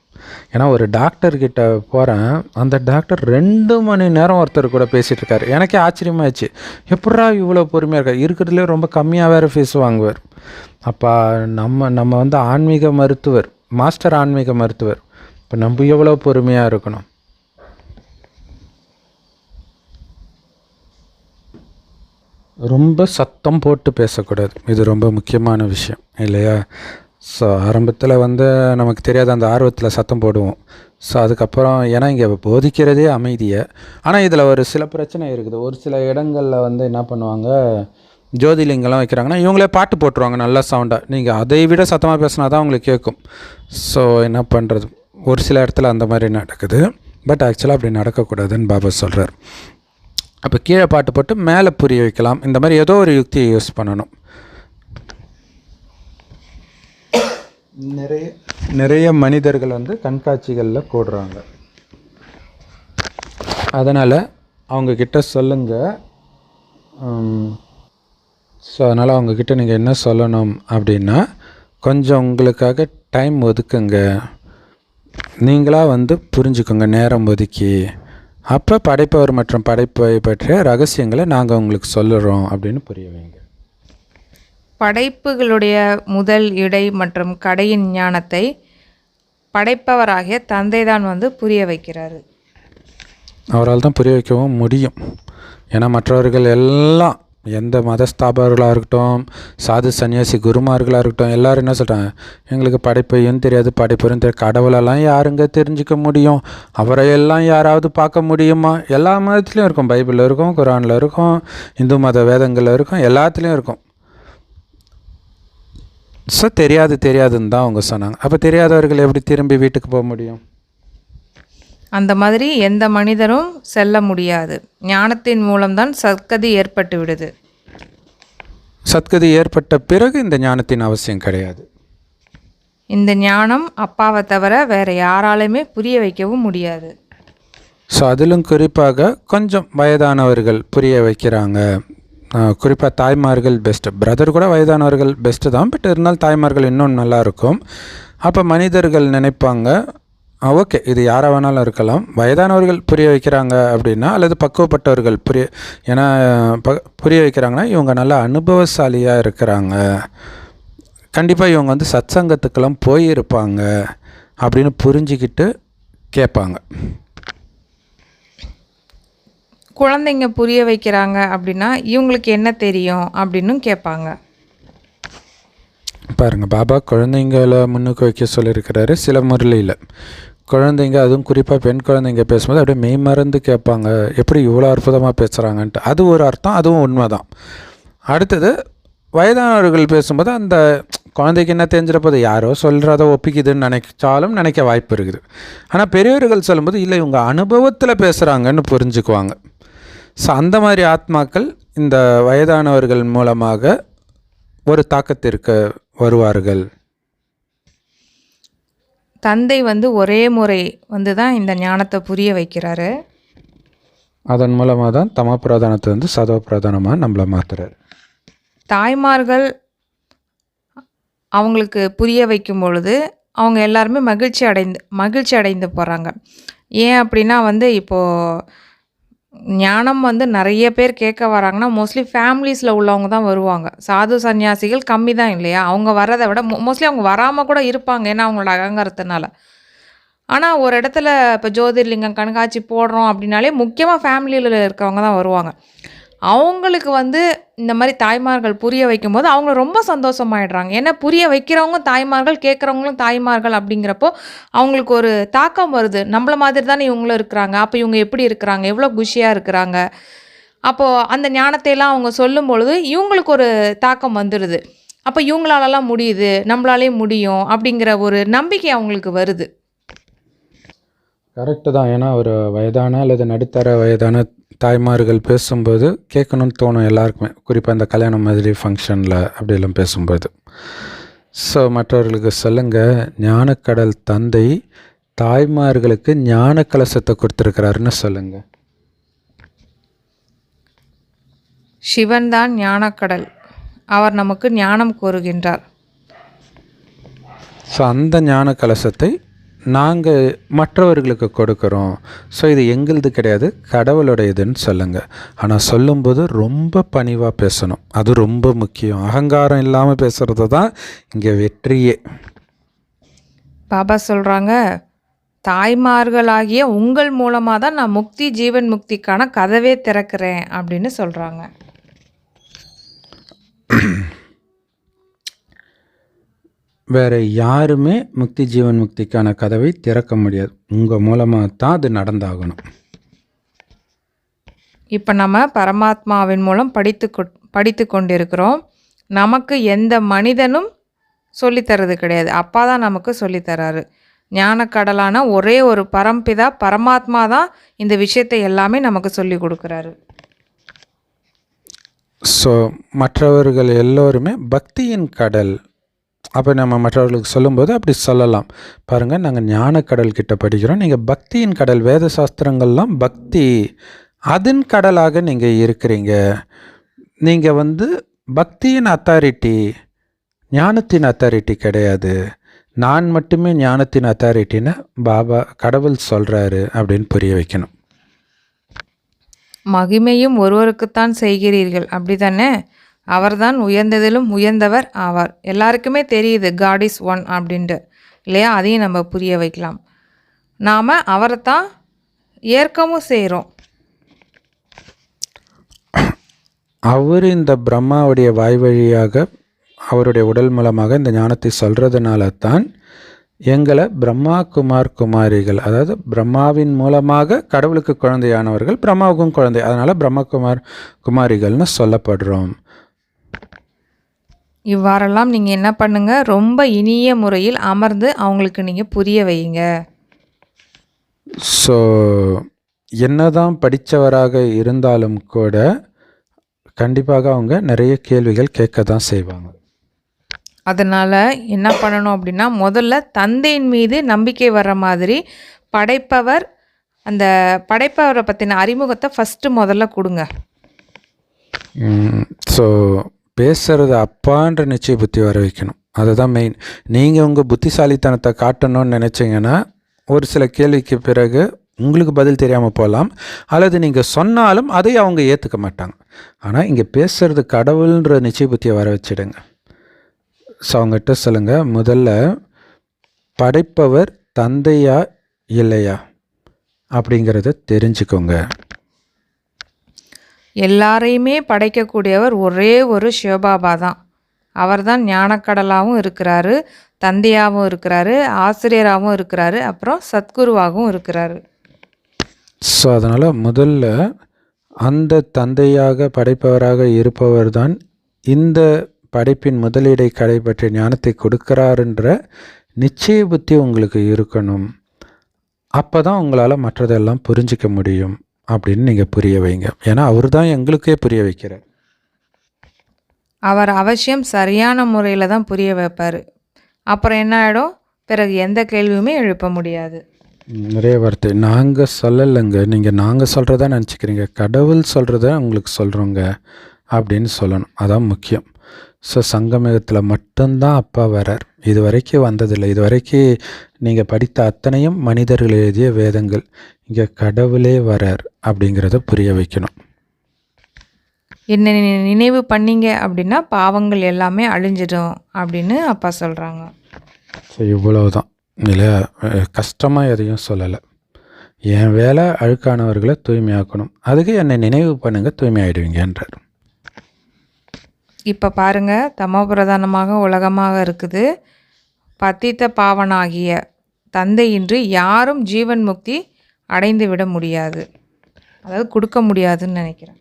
Speaker 1: ஏன்னா ஒரு டாக்டர்கிட்ட போகிறேன், அந்த டாக்டர் 2 மணி நேரம் ஒருத்தர் கூட பேசிகிட்டு இருக்காரு. எனக்கே ஆச்சரியமாகிடுச்சு, எப்பட்றா இவ்வளோ பொறுமையாக இருக்கார், இருக்கிறதுலே ரொம்ப கம்மியாக வேறு ஃபீஸ் வாங்குவார். அப்போ நம்ம வந்து ஆன்மீக மருத்துவர், மாஸ்டர் ஆன்மீக மருத்துவர், இப்போ நம்ம எவ்வளோ பொறுமையாக இருக்கணும். ரொம்ப சத்தம் போட்டு பேசக்கூடாது, இது ரொம்ப முக்கியமான விஷயம் இல்லையா? ஸோ ஆரம்பத்தில் வந்து நமக்கு தெரியாத அந்த ஆர்வத்தில் சத்தம் போடுவோம். ஸோ அதுக்கப்புறம் ஏன்னா இங்கே போதிக்கிறதே அமைதியை. ஆனால் இதில் ஒரு சில பிரச்சனை இருக்குது. ஒரு சில இடங்களில் வந்து என்ன பண்ணுவாங்க, ஜோதிலிங்கெல்லாம் வைக்கிறாங்கன்னா இவங்களே பாட்டு போட்டுருவாங்க நல்லா சவுண்டாக. நீங்கள் அதை விட சத்தமாக பேசினா தான் உங்களுக்கு கேட்கும். ஸோ என்ன பண்ணுறது, ஒரு சில இடத்துல அந்த மாதிரி நடக்குது. பட் ஆக்சுவலாக அப்படி நடக்கக்கூடாதுன்னு பாபா சொல்கிறார். அப்போ கீழே பாட்டு போட்டு மேலே புரிய வைக்கலாம். இந்த மாதிரி ஏதோ ஒரு யுக்தியை யூஸ் பண்ணணும். நிறைய மனிதர்கள் வந்து கண்காட்சிகளில் கூடுறாங்க. அதனால் அவங்கக்கிட்ட சொல்லுங்கள். ஸோ அதனால் அவங்கக்கிட்ட நீங்கள் என்ன சொல்லணும் அப்படின்னா, கொஞ்சம் உங்களுக்காக டைம் ஒதுக்குங்க, நீங்களாக வந்து புரிஞ்சுக்கோங்க நேரம் ஒதுக்கி. அப்போ படைப்பவர் மற்றும் படைப்பை பற்றிய ரகசியங்களை நாங்கள் உங்களுக்கு சொல்லுறோம் அப்படின்னு புரிய வைங்க.
Speaker 2: படைப்புகளுடைய முதல், இடை மற்றும் கடையின் ஞானத்தை படைப்பவராகிய தந்தை தான் வந்து புரிய வைக்கிறாரு.
Speaker 1: அவரால் தான் புரிய வைக்கவும் முடியும். ஏன்னா மற்றவர்கள் எல்லாம், எந்த மதஸ்தாபகர்களாக இருக்கட்டும், சாது சன்னியாசி குருமார்களாக இருக்கட்டும், எல்லோரும் என்ன சொல்கிறாங்க, எங்களுக்கு படைப்பையும் தெரியாது படைப்பையும் தெரியாது. கடவுளெல்லாம் யாருங்க தெரிஞ்சிக்க முடியும், அவரையெல்லாம் யாராவது பார்க்க முடியுமா? எல்லா மதத்துலேயும் இருக்கும், பைபிளில் இருக்கும், குரானில் இருக்கும், இந்து மத வேதங்களில் இருக்கும், எல்லாத்துலேயும் இருக்கும். ஸோ தெரியாதுன்னு தான் அவங்க சொன்னாங்க. அப்போ தெரியாதவர்கள் எப்படி திரும்பி வீட்டுக்கு போக முடியும்?
Speaker 2: அந்த மாதிரி எந்த மனிதரும் செல்ல முடியாது. ஞானத்தின் மூலம்தான் சத்கதி ஏற்பட்டு விடுது.
Speaker 1: சத்கதி ஏற்பட்ட பிறகு இந்த ஞானத்தின் அவசியம் கிடையாது.
Speaker 2: இந்த ஞானம் அப்பாவை தவிர வேறு யாராலுமே புரிய வைக்கவும் முடியாது.
Speaker 1: ஸோ அதிலும் குறிப்பாக கொஞ்சம் வயதானவர்கள் புரிய வைக்கிறாங்க. குறிப்பாக தாய்மார்கள் பெஸ்ட்டு. பிரதர் கூட வயதானவர்கள் பெஸ்ட்டு தான், பட் இருந்தாலும் தாய்மார்கள் இன்னும் நல்லாயிருக்கும். அப்போ மனிதர்கள் நினைப்பாங்க, ஓகே இது யாராக வேணாலும் இருக்கலாம், வயதானவர்கள் புரிய வைக்கிறாங்க அப்படின்னா, அல்லது பக்குவப்பட்டவர்கள் ஏன்னா புரிய வைக்கிறாங்கன்னா இவங்க நல்லா அனுபவசாலியாக இருக்கிறாங்க, கண்டிப்பாக இவங்க வந்து சத்சங்கத்துக்கெல்லாம் போயிருப்பாங்க அப்படின்னு புரிஞ்சிக்கிட்டு கேட்பாங்க.
Speaker 2: குழந்தைங்க புரிய வைக்கிறாங்க அப்படின்னா இவங்களுக்கு என்ன தெரியும் அப்படின்னு கேட்பாங்க.
Speaker 1: பாருங்கள், பாபா குழந்தைங்களை முன்னுக்கு வைக்க சொல்லியிருக்கிறாரு சில முறையில். குழந்தைங்க, அதுவும் குறிப்பாக பெண் குழந்தைங்க பேசும்போது அப்படியே மெய் மறந்து கேட்பாங்க, எப்படி இவ்வளோ அற்புதமாக பேசுகிறாங்கன்ட்டு. அது ஒரு அர்த்தம், அதுவும் உண்மை தான். அடுத்தது வயதானவர்கள் பேசும்போது அந்த குழந்தைக்கு என்ன தெரிஞ்சிடப்போது, யாரோ சொல்கிறத ஒப்பிக்குதுன்னு நினைச்சாலும் நினைக்க வாய்ப்பு இருக்குது. ஆனால் பெரியவர்கள் சொல்லும்போது இல்லை இவங்க அனுபவத்தில் பேசுகிறாங்கன்னு புரிஞ்சுக்குவாங்க. ஸோ அந்த மாதிரி ஆத்மாக்கள் இந்த வயதானவர்கள் மூலமாக ஒரு தாக்கத்திற்கு வருவார்கள்.
Speaker 2: தந்தை வந்து ஒரே முறை வந்து தான் இந்த ஞானத்தை புரிய வைக்கிறாரு.
Speaker 1: அதன் மூலமாக தான் தம பிரதானத்தை வந்து சதவ பிரதானமாக நம்மளை மாற்றுறாரு.
Speaker 2: தாய்மார்கள் அவங்களுக்கு புரிய வைக்கும் பொழுது அவங்க எல்லாருமே மகிழ்ச்சி அடைந்து போகிறாங்க. ஏன் அப்படின்னா வந்து இப்போது ஞானம் வந்து நிறைய பேர் கேட்க வராங்கன்னா மோஸ்ட்லி ஃபேமிலிஸில் உள்ளவங்க தான் வருவாங்க. சாது சன்னியாசிகள் கம்மி தான் இல்லையா? அவங்க வர்றதை விட மோஸ்ட்லி அவங்க வராமல் கூட இருப்பாங்க, ஏன்னா அவங்களோட அகங்காரத்தினால. ஆனால் ஒரு இடத்துல இப்போ ஜோதிர்லிங்கம் கண்காட்சி போடுறோம் அப்படின்னாலே முக்கியமாக ஃபேமிலியில் இருக்கவங்க தான் வருவாங்க. அவங்களுக்கு வந்து இந்த மாதிரி தாய்மார்கள் புரிய வைக்கும்போது அவங்க ரொம்ப சந்தோஷமாயிடுறாங்க. ஏன்னா புரிய வைக்கிறவங்க தாய்மார்கள், கேட்குறவங்களும் தாய்மார்கள் அப்படிங்கிறப்போ அவங்களுக்கு ஒரு தாக்கம் வருது. நம்மள மாதிரி தானே இவங்களும் இருக்கிறாங்க, அப்போ இவங்க எப்படி இருக்கிறாங்க, எவ்வளோ குஷியாக இருக்கிறாங்க. அப்போது அந்த ஞானத்தையெல்லாம் அவங்க சொல்லும் பொழுது இவங்களுக்கு ஒரு தாக்கம் வந்துடுது. அப்போ இவங்களாலலாம் முடியுது, நம்மளாலேயும் முடியும் அப்படிங்கிற ஒரு நம்பிக்கை அவங்களுக்கு வருது.
Speaker 1: கரெக்டு தான். ஏன்னா ஒரு வயதான அல்லது நடுத்தர வயதான தாய்மார்கள் பேசும்போது கேட்கணும்னு தோணும் எல்லாருக்குமே, குறிப்பாக இந்த கல்யாணம் மாதிரி ஃபங்க்ஷனில் அப்படியெல்லாம் பேசும்போது. ஸோ மற்றவர்களுக்கு சொல்லுங்கள், ஞானக்கடல் தந்தை தாய்மார்களுக்கு ஞான கலசத்தை கொடுத்துருக்கிறாருன்னு சொல்லுங்கள்.
Speaker 2: சிவன் தான் ஞானக்கடல், அவர் நமக்கு ஞானம் கூறுகின்றார்.
Speaker 1: ஸோ அந்த ஞான கலசத்தை நாங்கள் மற்றவர்களுக்கு கொடுக்குறோம், ஸோ இது எங்களுது கிடையாது, கடவுளுடையதுன்னு சொல்லுங்கள். ஆனால் சொல்லும்போது ரொம்ப பணிவாக பேசணும், அது ரொம்ப முக்கியம். அகங்காரம் இல்லாமல் பேசுகிறது தான் இங்கே வெற்றியே.
Speaker 2: பாபா சொல்கிறாங்க, தாய்மார்களாகிய உங்கள் மூலமாக தான் நான் முக்தி ஜீவன் முக்திக்கான கதவே திறக்கிறேன் அப்படின்னு சொல்கிறாங்க.
Speaker 1: வேறு யாருமே முக்தி ஜீவன் முக்திக்கான கதவை திறக்க முடியாது, உங்கள் மூலமாக தான் அது நடந்தாகணும்.
Speaker 2: இப்போ நம்ம பரமாத்மாவின் மூலம் படித்து கொண்டிருக்கிறோம். நமக்கு எந்த மனிதனும் சொல்லித்தரது கிடையாது, அப்பா தான் நமக்கு சொல்லித்தராரு. ஞானக்கடலான ஒரே ஒரு பரம்பிதா பரமாத்மா தான் இந்த விஷயத்தை எல்லாமே நமக்கு சொல்லி கொடுக்குறாரு.
Speaker 1: ஸோ மற்றவர்கள் எல்லோருமே பக்தியின் கடல். அப்போ நம்ம மற்றவர்களுக்கு சொல்லும்போது அப்படி சொல்லலாம், பாருங்கள் நாங்கள் ஞானக்கடல் கிட்ட படிக்கிறோம், நீங்கள் பக்தியின் கடல், வேத சாஸ்திரங்கள்லாம் பக்தி அதன் கடலாக நீங்கள் இருக்கிறீங்க. நீங்கள் பக்தியின் அத்தாரிட்டி, ஞானத்தின் அத்தாரிட்டி கிடையாது. நான் மட்டுமே ஞானத்தின் அத்தாரிட்டின்னு பாபா கடவுள் சொல்கிறாரு அப்படின்னு புரிய வைக்கணும்.
Speaker 2: மகிமையும் ஒருவருக்குத்தான் செய்கிறீர்கள், அப்படி தானே? அவர்தான் உயர்ந்ததிலும் உயர்ந்தவர் ஆவார். எல்லாருக்குமே தெரியுது காட் இஸ் ஒன் அப்படின்ட்டு, இல்லையா? அதையும் நம்ம புரிய வைக்கலாம். நாம் அவரை தான் ஏற்கவும் செய்கிறோம்.
Speaker 1: அவர் இந்த பிரம்மாவுடைய வாய் வழியாக அவருடைய உடல் மூலமாக இந்த ஞானத்தை சொல்கிறதுனால தான் எங்களை பிரம்மா குமார் குமாரிகள், அதாவது பிரம்மாவின் மூலமாக கடவுளுக்கு குழந்தையானவர்கள், பிரம்மாவுக்கும் குழந்தை, அதனால் பிரம்மகுமார் குமாரிகள்னு சொல்லப்படுறோம்.
Speaker 2: இவ்வாறெல்லாம் நீங்கள் என்ன பண்ணுங்கள், ரொம்ப இனிய முறையில் அமர்ந்து அவங்களுக்கு நீங்கள் புரிய வைங்க.
Speaker 1: ஸோ என்னதான் படித்தவராக இருந்தாலும் கூட கண்டிப்பாக அவங்க நிறைய கேள்விகள் கேட்க தான் செய்வாங்க.
Speaker 2: அதனால் என்ன பண்ணணும் அப்படின்னா, முதல்ல தந்தையின் மீது நம்பிக்கை வர்ற மாதிரி படைப்பவர், அந்த படைப்பவரை பற்றின அறிமுகத்தை ஃபஸ்ட்டு முதல்ல கொடுங்க.
Speaker 1: ஸோ பேசுகிறது அப்பான்ற நிச்சய புத்தி வர வைக்கணும், அதுதான் மெயின். நீங்கள் உங்கள் புத்திசாலித்தனத்தை காட்டணும்னு நினச்சிங்கன்னா ஒரு சில கேள்விக்கு பிறகு உங்களுக்கு பதில் தெரியாமல் போகலாம், அல்லது நீங்கள் சொன்னாலும் அதை அவங்க ஏற்றுக்க மாட்டாங்க. ஆனால் இங்கே பேசுகிறது கடவுள்ன்ற நிச்சய புத்தியை வர வச்சிடுங்க. ஸோ அவங்ககிட்ட சொல்லுங்கள், முதல்ல படைப்பவர் தந்தையா இல்லையா அப்படிங்கிறத தெரிஞ்சுக்கோங்க.
Speaker 2: எல்லாரையுமே படைக்கக்கூடியவர் ஒரே ஒரு சிவபாபா தான். அவர் தான் ஞானக்கடலாகவும் இருக்கிறாரு, தந்தையாகவும் இருக்கிறாரு, ஆசிரியராகவும் இருக்கிறாரு, அப்புறம் சத்குருவாகவும் இருக்கிறாரு.
Speaker 1: ஸோ அதனால் முதல்ல அந்த தந்தையாக படைப்பவராக இருப்பவர் தான் இந்த படைப்பின் முதலீடை கடைபற்றி ஞானத்தை கொடுக்கிறாருன்ற நிச்சய புத்தி உங்களுக்கு இருக்கணும். அப்போ தான் உங்களால் மற்றதெல்லாம் புரிஞ்சிக்க முடியும் அப்படின்னு நீங்கள் புரிய வைங்க. ஏன்னா அவர் தான் எங்களுக்கே புரிய வைக்கிறார்.
Speaker 2: அவர் அவசியம் சரியான முறையில் தான் புரிய வைப்பார். அப்புறம் என்ன ஆகிடும், பிறகு எந்த கேள்வியுமே எழுப்ப முடியாது.
Speaker 1: நிறைய வார்த்தை நாங்கள் சொல்லலைங்க, நீங்கள் நாங்கள் சொல்கிறதா நினச்சிக்கிறீங்க, கடவுள் சொல்கிறத உங்களுக்கு சொல்கிறோங்க அப்படின்னு சொல்லணும், அதான் முக்கியம். ஸோ சங்கமேகத்தில் மட்டும்தான் அப்பா வரார், இது வரைக்கும் வந்ததில்லை. இது வரைக்கும் நீங்கள் படித்த அத்தனையும் மனிதர்கள் எழுதிய வேதங்கள், இங்கே கடவுளே வரார் அப்படிங்கிறத புரிய வைக்கணும்.
Speaker 2: என்ன நினைவு பண்ணீங்க அப்படின்னா பாவங்கள் எல்லாமே அழிஞ்சிடும் அப்படின்னு அப்பா சொல்கிறாங்க.
Speaker 1: ஸோ இவ்வளவுதான், இல்லையா? கஷ்டமாக எதையும் சொல்லலை. என் வேலை அழுக்கானவர்களை தூய்மையாக்கணும், அதுக்கு என்னை நினைவு பண்ணுங்கள், தூய்மையாயிடுவீங்கன்றார்.
Speaker 2: இப்போ பாருங்கள், தமோபிரதானமாக உலகமாக இருக்குது. பத்தித்த பாவனாகிய தந்தையின்றி யாரும் ஜீவன் முக்தி அடைந்து விட முடியாது, அதாவது கொடுக்க முடியாதுன்னு நினைக்கிறேன்.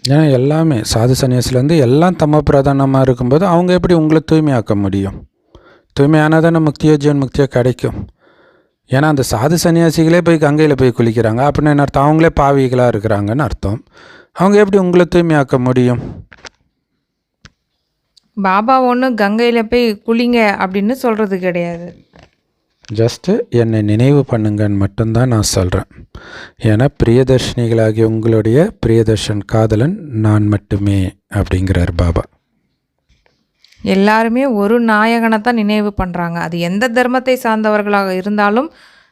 Speaker 1: ஏன்னா எல்லாமே சாது சன்னியாசிலேருந்து எல்லாம் தமோ பிரதானமாக இருக்கும்போது அவங்க எப்படி உங்களை தூய்மையாக்க முடியும்? தூய்மையானால் தானே முக்தியோ ஜீவன் முக்தியோ கிடைக்கும். ஏன்னா அந்த சாது சன்னியாசிகளே போய் கங்கையில் போய் குளிக்கிறாங்க அப்படின்னு என்ன அர்த்தம்? அவங்களே பாவிகளாக இருக்கிறாங்கன்னு அர்த்தம். அவங்க எப்படி உங்களை தூய்மையாக்க முடியும்?
Speaker 2: பாபா ஒன்று கங்கையில் போய் குளிங்க அப்படின்னு சொல்கிறது கிடையாது.
Speaker 1: ஜஸ்ட்டு என்னை நினைவு பண்ணுங்கன்னு மட்டும்தான் நான் சொல்கிறேன். ஏன்னா பிரியதர்ஷினிகளாகி உங்களுடைய பிரியதர்ஷன் காதலன் நான் மட்டுமே அப்படிங்கிறார் பாபா.
Speaker 2: எல்லாருமே ஒரு நாயகனை தான் நினைவு பண்ணுறாங்க. அது எந்த தர்மத்தை சார்ந்தவர்களாக இருந்தாலும்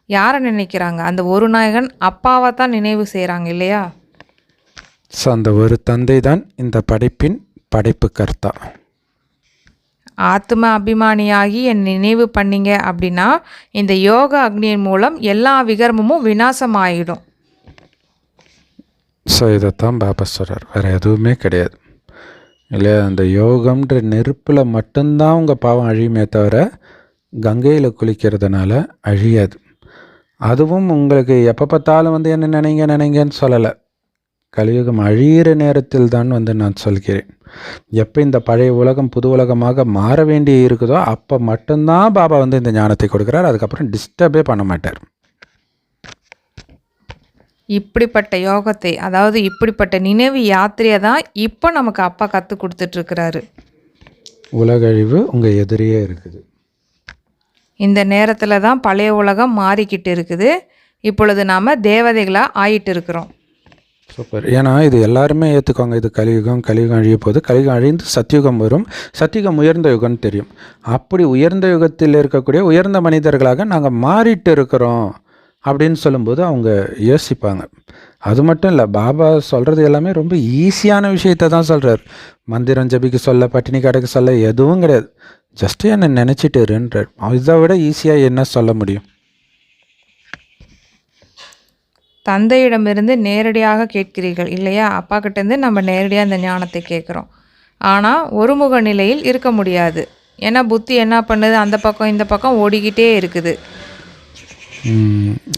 Speaker 2: யாரை நினைக்கிறாங்க? அந்த ஒரு நாயகன் அப்பாவை தான் நினைவு செய்கிறாங்க இல்லையா?
Speaker 1: ஸோ அந்த ஒரு தந்தை தான் இந்த படைப்பின் படைப்பு கர்த்தா.
Speaker 2: ஆத்ம அபிமானியாகி என் நினைவு பண்ணீங்க அப்படின்னா இந்த யோக அக்னியின் மூலம் எல்லா விகர்மமும் விநாசமாயிடும்.
Speaker 1: ஸோ இதைத்தான் பாபா சொல்கிறார், வேறு எதுவுமே கிடையாது இல்லையா? அந்த யோகம்ன்ற நெருப்பில் மட்டும்தான் உங்கள் பாவம் அழியுமே தவிர கங்கையில் குளிக்கிறதுனால அழியாது. அதுவும் உங்களுக்கு எப்போ பார்த்தாலும் வந்து என்ன நினைங்கன்னு சொல்லலை. கலியுகம் அழியிற நேரத்தில் தான் வந்து நான் சொல்கிறேன். எப்போ இந்த பழைய உலகம் புது உலகமாக மாற வேண்டி இருக்குதோ அப்போ மட்டும்தான் பாபா வந்து இந்த ஞானத்தை கொடுக்குறார். அதுக்கப்புறம் டிஸ்டர்பே பண்ண மாட்டார்.
Speaker 2: இப்படிப்பட்ட யோகத்தை, அதாவது இப்படிப்பட்ட நினைவு யாத்திரையை தான் இப்போ நமக்கு அப்பா கற்றுக் கொடுத்துட்ருக்கிறாரு.
Speaker 1: உலகழிவு உங்கள் எதிரியே இருக்குது.
Speaker 2: இந்த நேரத்தில் தான் பழைய உலகம் மாறிக்கிட்டு இருக்குது. இப்பொழுது நாம் தேவதைகளாக ஆயிட்டு இருக்கிறோம்.
Speaker 1: சூப்பர். ஏன்னா இது எல்லாருமே ஏற்றுக்கோங்க, இது கலியுகம் அழிய போது, கலியுகம் அழிந்து சத்தியுகம் வரும், சத்தியுகம் உயர்ந்த யுகம்னு தெரியும். அப்படி உயர்ந்த யுகத்தில் இருக்கக்கூடிய உயர்ந்த மனிதர்களாக நாங்கள் மாறிட்டு இருக்கிறோம் அப்படின்னு சொல்லும்போது அவங்க யோசிப்பாங்க. அது மட்டும் இல்லை, பாபா சொல்கிறது எல்லாமே ரொம்ப ஈஸியான விஷயத்தை தான் சொல்கிறார். மந்திரம் ஜபிக்க சொல்ல, பட்டினி கடைக்கு சொல்ல எதுவும் கிடையாது. ஜஸ்ட்டு என்னை நினச்சிட்டு இருன்றார். இதை விட ஈஸியாக என்ன சொல்ல முடியும்?
Speaker 2: தந்தையிடமிருந்து நேரடியாக கேட்கிறீர்கள் இல்லையா? அப்பா கிட்டேருந்து நம்ம நேரடியாக இந்த ஞானத்தை கேட்குறோம். ஆனால் ஒருமுக நிலையில் இருக்க முடியாது. ஏன்னா புத்தி என்ன பண்ணுது, அந்த பக்கம் இந்த பக்கம் ஓடிக்கிட்டே இருக்குது.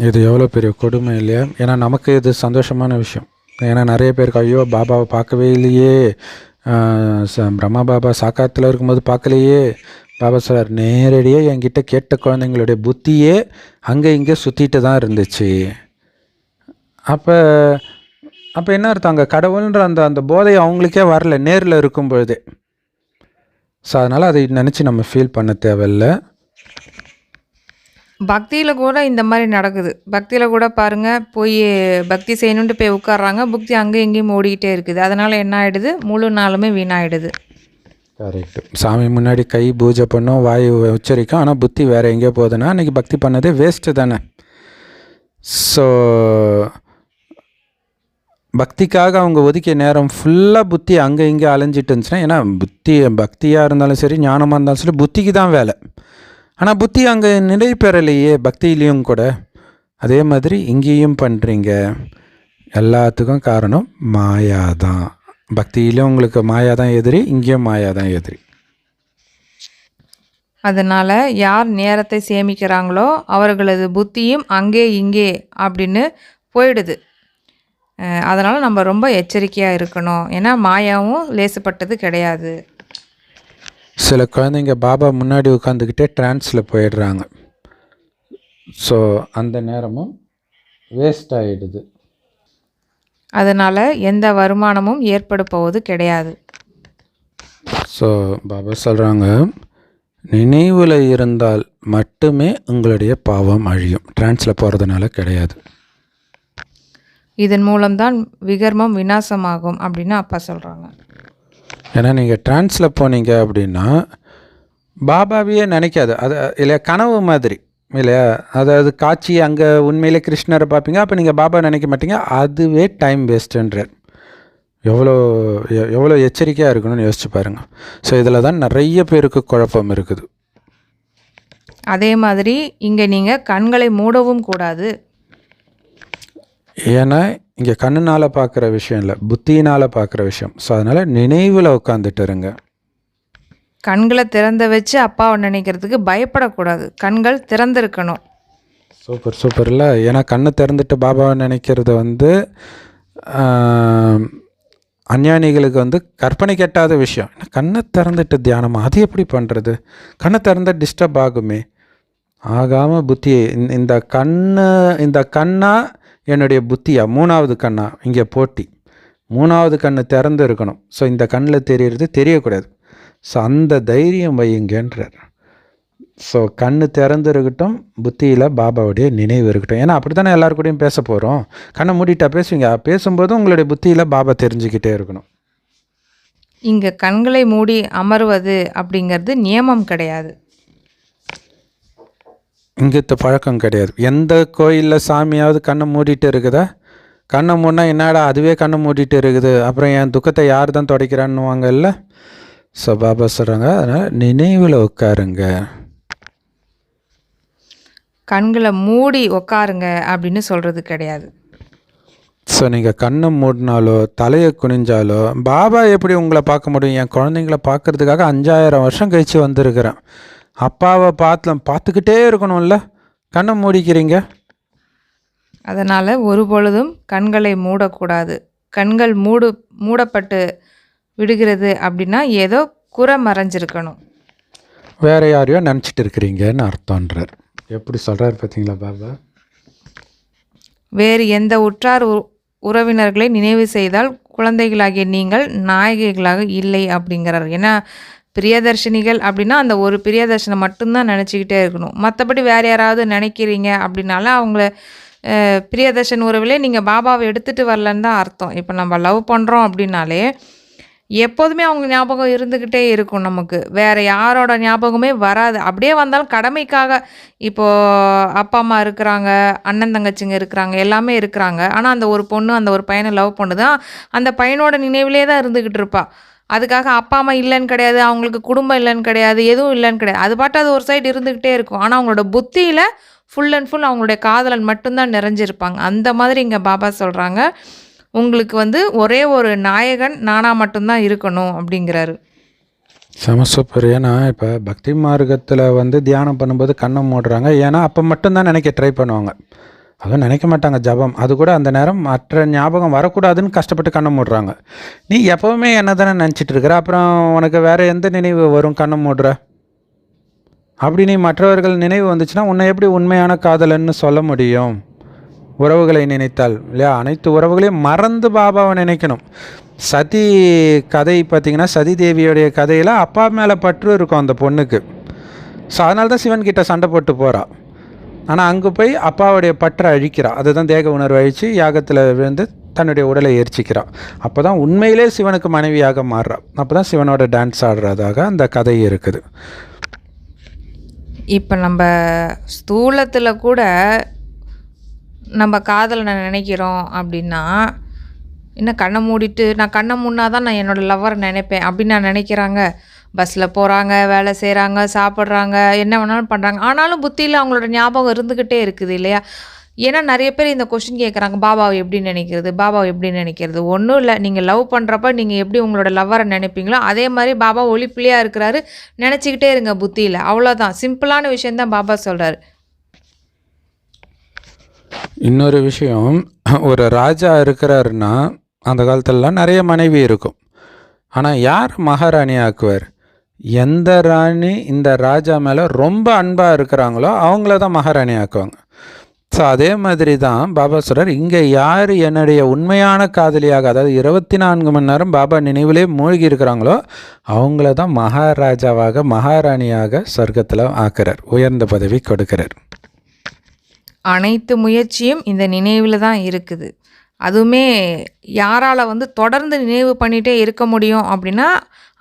Speaker 1: இது எவ்வளோ பெரிய கொடுமை இல்லையா? ஏன்னா நமக்கு இது சந்தோஷமான விஷயம். ஏன்னா நிறைய பேருக்கு ஐயோ பாபாவை பார்க்கவே இல்லையே, பிரம்மா பாபா சாக்காத்தில் இருக்கும்போது பார்க்கலையே. பாபா சொல்கிறார், நேரடியாக என்கிட்ட கேட்ட குழந்தைங்களுடைய புத்தியே அங்கே இங்கே சுற்றிட்டு தான் இருந்துச்சு. அப்போ என்ன அர்த்தம்? அங்கே கடவுள்ன்ற அந்த போதை அவங்களுக்கே வரல நேரில் இருக்கும் பொழுதே. ஸோ அதனால் அதை நினச்சி நம்ம ஃபீல் பண்ண தேவையில்லை.
Speaker 2: பக்தியில் கூட இந்த மாதிரி நடக்குது. பக்தியில் கூட பாருங்கள், போய் பக்தி செய்யணுன்ட்டு போய் உட்கார்றாங்க, புக்தி அங்கேயும் இங்கேயும் ஓடிக்கிட்டே இருக்குது. அதனால் என்ன ஆகிடுது, முழு நாளுமே வீணாகிடுது.
Speaker 1: கரெக்டு. சாமி முன்னாடி கை பூஜை பண்ணோம், வாயு உச்சரிக்கும், ஆனால் புத்தி வேறு எங்கேயோ போகுதுன்னா அன்றைக்கி பக்தி பண்ணதே வேஸ்ட்டு தானே. ஸோ பக்திக்காக அவங்க ஒதுக்கிய நேரம் ஃபுல்லாக புத்தி அங்கே இங்கே அலைஞ்சிட்டு இருந்துச்சுன்னா, ஏன்னா பக்தியாக இருந்தாலும் சரி, ஞானமாக இருந்தாலும் சரி, புத்திக்கு தான் வேலை. ஆனால் புத்தி அங்கே நிலை பெறலையே பக்தியிலையும் கூட. அதே மாதிரி இங்கேயும் பண்ணுறீங்க. எல்லாத்துக்கும் காரணம் மாயா தான். பக்தியிலையும் உங்களுக்கு மாயா தான் எதிரி, இங்கேயும் மாயா தான் எதிரி.
Speaker 2: அதனால் யார் நேரத்தை சேமிக்கிறாங்களோ அவர்களது புத்தியும் அங்கே இங்கே அப்படின்னு போயிடுது. அதனால் நம்ம ரொம்ப எச்சரிக்கையாக இருக்கணும். ஏன்னா மாயாவும் லேசுப்பட்டது கிடையாது.
Speaker 1: சில குழந்தைங்க பாபா முன்னாடி உட்காந்துக்கிட்டே ட்ரான்ஸில் போயிடுறாங்க. ஸோ அந்த நேரமும் வேஸ்ட் ஆகிடுது.
Speaker 2: அதனால் எந்த வருமானமும் ஏற்பட போவது கிடையாது.
Speaker 1: ஸோ பாபா சொல்கிறாங்க, நினைவில் இருந்தால் மட்டுமே உங்களுடைய பாவம் அழியும், ட்ரான்ஸில் போகிறதுனால கிடையாது.
Speaker 2: இதன் மூலம்தான் விகர்மம் விநாசமாகும் அப்படின்னு அப்பா சொல்கிறாங்க.
Speaker 1: ஏன்னா நீங்கள் ட்ரான்ஸில் போனீங்க அப்படின்னா பாபாவையே நினைக்காது. அது இல்லையா, கனவு மாதிரி இல்லையா? அதாவது காட்சி அங்கே உண்மையிலே கிருஷ்ணரை பார்ப்பீங்க, அப்போ நீங்கள் பாபா நினைக்க மாட்டீங்க. அதுவே டைம் வேஸ்ட்டுன்றார். எவ்வளோ எச்சரிக்கையாக இருக்கணும்னு யோசிச்சு பாருங்கள். ஸோ இதில் தான் நிறைய பேருக்கு குழப்பம் இருக்குது.
Speaker 2: அதே மாதிரி இங்கே நீங்கள் கண்களை மூடவும் கூடாது.
Speaker 1: ஏன்னா இங்கே கண்ணுனால் பார்க்குற விஷயம் இல்லை, புத்தியினால் பார்க்குற விஷயம். ஸோ அதனால் நினைவில் உட்காந்துட்டு இருங்க.
Speaker 2: கண்களை திறந்த வச்சு அப்பாவை நினைக்கிறதுக்கு பயப்படக்கூடாது. கண்கள் திறந்திருக்கணும்.
Speaker 1: சூப்பர் இல்லை? ஏன்னா கண்ணை திறந்துட்டு பாபாவை நினைக்கிறது வந்து அஞ்ஞானிகளுக்கு வந்து கற்பனை கெட்டாத விஷயம். கண்ணை திறந்துட்டு தியானமா, அது எப்படி பண்ணுறது? கண்ணை திறந்த டிஸ்டர்ப் ஆகுமே. ஆகாமல் புத்தியை இந்த கண்ணா என்னுடைய புத்தியா, மூணாவது கண்ணா, இங்கே போட்டி. மூணாவது கண்ணு திறந்து இருக்கணும். ஸோ இந்த கண்ணில் தெரியறது தெரியக்கூடாது. ஸோ அந்த தைரியம் வையுங்கன்றார். ஸோ கண்ணு திறந்து இருக்கட்டும், புத்தியில் பாபாவுடைய நினைவு இருக்கட்டும். ஏன்னா அப்படி தானே எல்லாருக்கூடையும் பேச போகிறோம். கண்ணை மூடிட்டா பேசுவீங்க. பேசும்போது உங்களுடைய புத்தியில் பாபா தெரிஞ்சுக்கிட்டே இருக்கணும்.
Speaker 2: இங்கே கண்களை மூடி அமர்வது அப்படிங்கிறது நியமம் கிடையாது.
Speaker 1: இங்கித்த பழக்கம் கிடையாது. எந்த கோயிலில் சாமியாவது கண்ணை மூடிட்டு இருக்குதா? கண்ணை மூடினா என்னடா அதுவே கண்ணை மூடிட்டு இருக்குது, அப்புறம் என் துக்கத்தை யார் தான் துடைக்கிறான்னுவாங்கல்ல. ஸோ பாபா சொல்கிறாங்க, அதனால் நினைவில் உட்காருங்க.
Speaker 2: கண்களை மூடி உக்காருங்க அப்படின்னு சொல்கிறது கிடையாது.
Speaker 1: ஸோ நீங்கள் கண்ணை மூடினாலோ தலையை குனிஞ்சாலோ பாபா எப்படி உங்களை பார்க்க முடியும்? என் குழந்தைங்கள பார்க்குறதுக்காக 5000 வருஷம் கழித்து வந்திருக்கிறேன். அப்பாவை பார்த்துக்கிட்டே இருக்கணும்ல, கண்ணை மூடிக்கிறீங்க.
Speaker 2: அதனால் ஒரு பொழுதும் கண்களை மூடக்கூடாது. கண்கள் மூடப்பட்டு விடுகிறது அப்படின்னா ஏதோ குறை மறைஞ்சிருக்கணும்,
Speaker 1: வேறு யாரையோ நினச்சிட்டு இருக்கிறீங்கன்னு அர்த்தம்ன்றார். எப்படி சொல்கிறார் பார்த்தீங்களா பாபா?
Speaker 2: வேறு எந்த உற்றார் உறவினர்களை நினைவு செய்தால் குழந்தைகளாகிய நீங்கள் நாயகிகளாக இல்லை அப்படிங்கிறார். ஏன்னா பிரியதர்ஷினிகள் அப்படின்னா அந்த ஒரு பிரியதர்ஷனை மட்டும்தான் நினச்சிக்கிட்டே இருக்கணும். மற்றபடி வேறு யாராவது நினைக்கிறீங்க அப்படின்னால அவங்கள பிரியதர்ஷன் உறவிலே நீங்கள் பாபாவை எடுத்துகிட்டு வரலன்னு தான் அர்த்தம். இப்போ நம்ம லவ் பண்ணுறோம் அப்படின்னாலே எப்போதுமே அவங்க ஞாபகம் இருந்துக்கிட்டே இருக்கும். நமக்கு வேறு யாரோட ஞாபகமே வராது. அப்படியே வந்தாலும் கடமைக்காக, இப்போது அப்பா அம்மா இருக்கிறாங்க, அண்ணன் தங்கச்சிங்க இருக்கிறாங்க, எல்லாமே இருக்கிறாங்க. ஆனால் அந்த ஒரு பொண்ணு அந்த ஒரு பையனை லவ் பண்ணுதான், அந்த பையனோட நினைவிலே தான் இருந்துக்கிட்டு இருப்பா. அதுக்காக அப்பா அம்மா இல்லைன்னு கிடையாது, அவங்களுக்கு குடும்பம் இல்லைன்னு கிடையாது, எதுவும் இல்லைன்னு கிடையாது. அது பாட்டு அது ஒரு சைடு இருந்துக்கிட்டே இருக்கும். ஆனால் அவங்களோட புத்தியில் ஃபுல் அண்ட் ஃபுல் அவங்களுடைய காதலன் மட்டும்தான் நிறைஞ்சிருப்பாங்க. அந்த மாதிரி இங்கே பாபா சொல்கிறாங்க, உங்களுக்கு ஒரே ஒரு நாயகன் நானாக மட்டும்தான் இருக்கணும் அப்படிங்கிறாரு.
Speaker 1: செம சூப்பர். ஏன்னா இப்போ பக்தி மார்க்கத்தில் தியானம் பண்ணும்போது கண்ணை மூடுறாங்க. ஏன்னா அப்போ மட்டும்தான் நினைக்க ட்ரை பண்ணுவாங்க, அதுவும் நினைக்க மாட்டாங்க ஜபம். அது கூட அந்த நேரம் மற்ற ஞாபகம் வரக்கூடாதுன்னு கஷ்டப்பட்டு கண்ணை மூடுறாங்க. நீ எப்போவுமே என்ன தானே நினச்சிட்டு இருக்கிற, அப்புறம் உனக்கு வேறு எந்த நினைவு வரும் கண்ணை மூடுற? அப்படி நீ மற்றவர்கள் நினைவு வந்துச்சுன்னா உன்னை எப்படி உண்மையான காதலன்னு சொல்ல முடியும்? உறவுகளை நினைத்தால் இல்லையா, அனைத்து உறவுகளையும் மறந்து பாபாவை நினைக்கணும். சதி கதை பார்த்திங்கன்னா, சதி தேவியோடைய கதையில் அப்பா மேலே பற்று இருக்கும் அந்த பொண்ணுக்கு. ஸோ அதனால தான் சிவன்கிட்ட சண்டை போட்டு போகிறாள். ஆனால் அங்கே போய் அப்பாவுடைய பற்றை அழிக்கிறாள். அதுதான் தேக உணர்வு அழித்து யாகத்தில் விழுந்து தன்னுடைய உடலை எரிச்சிக்கிறாள். அப்போ தான் உண்மையிலே சிவனுக்கு மனைவியாக மாறுறாள். அப்போ தான் சிவனோட டான்ஸ் ஆடுறதாக அந்த கதை இருக்குது.
Speaker 2: இப்போ நம்ம ஸ்தூலத்தில் கூட நம்ம காதலை நினைக்கிறோம் அப்படின்னா, இன்னும் கண்ணை மூடிட்டு நான் கண்ணை மூடினா தான் நான் என்னோடய லவ்வரை நினைப்பேன் அப்படின்னு நான் நினைக்கிறாங்க. பஸ்ஸில் போகிறாங்க, வேலை செய்கிறாங்க, சாப்பிட்றாங்க, என்ன வேணாலும் பண்ணுறாங்க. ஆனாலும் புத்தியில் அவங்களோட ஞாபகம் இருந்துக்கிட்டே இருக்குது இல்லையா? ஏன்னா நிறைய பேர் இந்த கொஷின் கேட்குறாங்க, பாபாவை எப்படி நினைக்கிறது, பாபாவை எப்படி நினைக்கிறது? ஒன்றும் இல்லை, நீங்கள் லவ் பண்ணுறப்ப நீங்கள் எப்படி உங்களோட லவ்வரை நினைப்பீங்களோ அதே மாதிரி பாபா ஒளிப்பிள்ளையாக இருக்கிறாரு, நினச்சிக்கிட்டே இருங்க புத்தியில். அவ்வளோதான், சிம்பிளான விஷயந்தான் பாபா சொல்கிறாரு.
Speaker 1: இன்னொரு விஷயம், ஒரு ராஜா இருக்கிறாருன்னா அந்த காலத்துலலாம் நிறைய மனைவி இருக்கும். ஆனால் யார் மகாராணி ஆக்குவார்? எந்த ராணி இந்த ராஜா மேலே ரொம்ப அன்பாக இருக்கிறாங்களோ அவங்கள தான் மகாராணி ஆக்குவாங்க. ஸோ அதே மாதிரி தான் பாபா சொல்கிறார், இங்கே யார் என்னுடைய உண்மையான காதலியாக, அதாவது 24 மணி நேரம் பாபா நினைவிலே மூழ்கி இருக்கிறாங்களோ அவங்கள தான் மகாராஜாவாக மகாராணியாக சொர்க்கத்தில் ஆக்குறார், உயர்ந்த பதவி கொடுக்கிறார்.
Speaker 2: அனைத்து முயற்சியும் இந்த நினைவில் தான் இருக்குது. அதுவுமே யாரால் தொடர்ந்து நினைவு பண்ணிகிட்டே இருக்க முடியும் அப்படின்னா,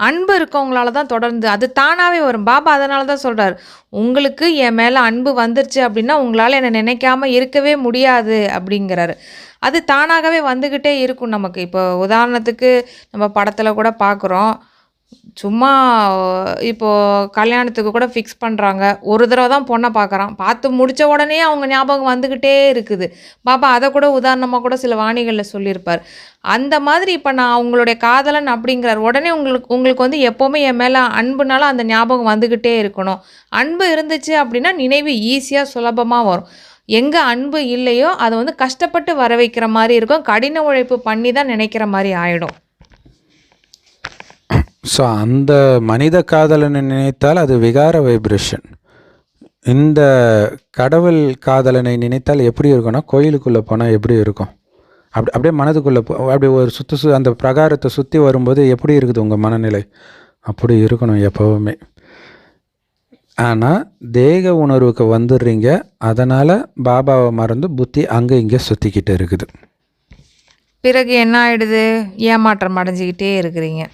Speaker 2: அன்பு இருக்கவங்களால தான் தொடர்ந்து, அது தானாகவே வரும். பாபா அதனால தான் சொல்கிறார், உங்களுக்கு என் மேலே அன்பு வந்துருச்சு அப்படின்னா உங்களால் என்னை நினைக்காம இருக்கவே முடியாது அப்படிங்கிறாரு. அது தானாகவே வந்துக்கிட்டே இருக்கும் நமக்கு. இப்போ உதாரணத்துக்கு நம்ம படத்தில் கூட பார்க்குறோம், சும்மா இப்போது கல்யாணத்துக்கு கூட ஃபிக்ஸ் பண்ணுறாங்க, ஒரு தடவை தான் பொண்ணை பார்க்குறான், பார்த்து முடித்த உடனே அவங்க ஞாபகம் வந்துக்கிட்டே இருக்குது. பாபா அதை கூட உதாரணமாக கூட சில வாணிகளில் சொல்லியிருப்பார். அந்த மாதிரி இப்போ நான் உங்களுடைய காதலன் அப்படிங்கிறார். உடனே உங்களுக்கு எப்போவுமே என் மேலே அன்புனால அந்த ஞாபகம் வந்துக்கிட்டே இருக்கணும். அன்பு இருந்துச்சு அப்படின்னா நினைவு ஈஸியாக சுலபமாக வரும். எங்கே அன்பு இல்லையோ அதை கஷ்டப்பட்டு வர வைக்கிற மாதிரி இருக்கும், கடின உழைப்பு பண்ணி தான் நினைக்கிற மாதிரி ஆகிடும்.
Speaker 1: ஸோ அந்த மனித காதலனை நினைத்தால் அது விகார வைப்ரேஷன். இந்த கடவுள் காதலனை நினைத்தால் எப்படி இருக்கும்னா, கோயிலுக்குள்ளே போனால் எப்படி இருக்கும், அப்படியே மனதுக்குள்ளே அப்படி ஒரு அந்த பிரகாரத்தை சுற்றி வரும்போது எப்படி இருக்குது உங்கள் மனநிலை, அப்படி இருக்கணும் எப்போவுமே. ஆனால் தேக உணர்வுக்கு வந்துடுறீங்க, அதனால் பாபாவை மறந்து புத்தி அங்கே இங்கே சுற்றிக்கிட்டு இருக்குது.
Speaker 2: பிறகு என்ன ஆகிடுது? ஏமாற்றம் அடைஞ்சிக்கிட்டே இருக்கிறீங்க.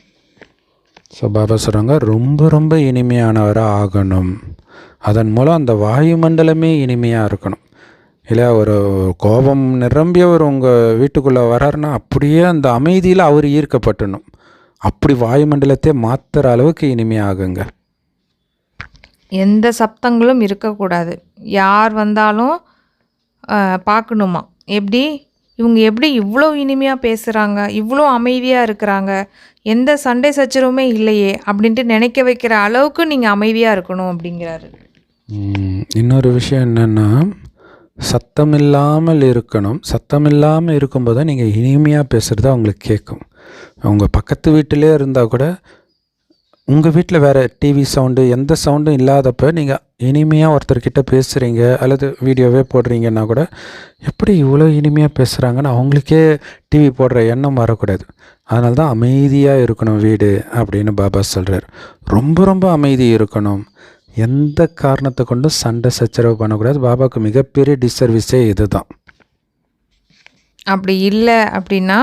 Speaker 1: ஸோ பாபா சொல்கிறாங்க ரொம்ப ரொம்ப இனிமையானவராக ஆகணும். அதன் மூலம் அந்த வாயுமண்டலமே இனிமையாக இருக்கணும். இல்லை ஒரு கோபம் நிரம்பியவர் உங்கள் வீட்டுக்குள்ளே வராருன்னா அப்படியே அந்த அமைதியில் அவர் ஈர்க்கப்பட்டணும். அப்படி வாயுமண்டலத்தை மாற்றுற அளவுக்கு இனிமையாகுங்க.
Speaker 2: எந்த சப்தங்களும் இருக்கக்கூடாது. யார் வந்தாலும் பார்க்கணுமா, இவங்க எப்படி இவ்வளோ இனிமையாக பேசுகிறாங்க, இவ்வளோ அமைதியாக இருக்கிறாங்க, எந்த சண்டை சச்சரவுமே இல்லையே அப்படின்ட்டு நினைக்க வைக்கிற அளவுக்கு நீங்கள் அமைதியாக இருக்கணும் அப்படிங்கிறாரு.
Speaker 1: இன்னொரு விஷயம் என்னென்னா, சத்தம் இல்லாமல் இருக்கணும். சத்தம் இல்லாமல் இருக்கும்போது தான் நீங்கள் இனிமையாக பேசுகிறது அவங்களுக்கு கேட்கும். உங்கள் பக்கத்து வீட்டிலே இருந்தால் கூட உங்கள் வீட்டில் வேறு டிவி சவுண்டு எந்த சவுண்டும் இல்லாதப்போ நீங்கள் இனிமையாக ஒருத்தர்கிட்ட பேசுகிறீங்க அல்லது வீடியோவே போடுறீங்கன்னா கூட எப்படி இவ்வளோ இனிமையாக பேசுகிறாங்கன்னு அவங்களுக்கே டிவி போடுற எண்ணம் வரக்கூடாது. அதனால தான் அமைதியாக இருக்கணும் வீடு அப்படின்னு பாபா சொல்கிறார். ரொம்ப ரொம்ப அமைதி இருக்கணும். எந்த காரணத்தை கொண்டும் சண்டை சச்சரவு பண்ணக்கூடாது. பாபாவுக்கு மிகப்பெரிய டிஸ்சர்வீஸே இது தான்.
Speaker 2: அப்படி இல்லை அப்படின்னா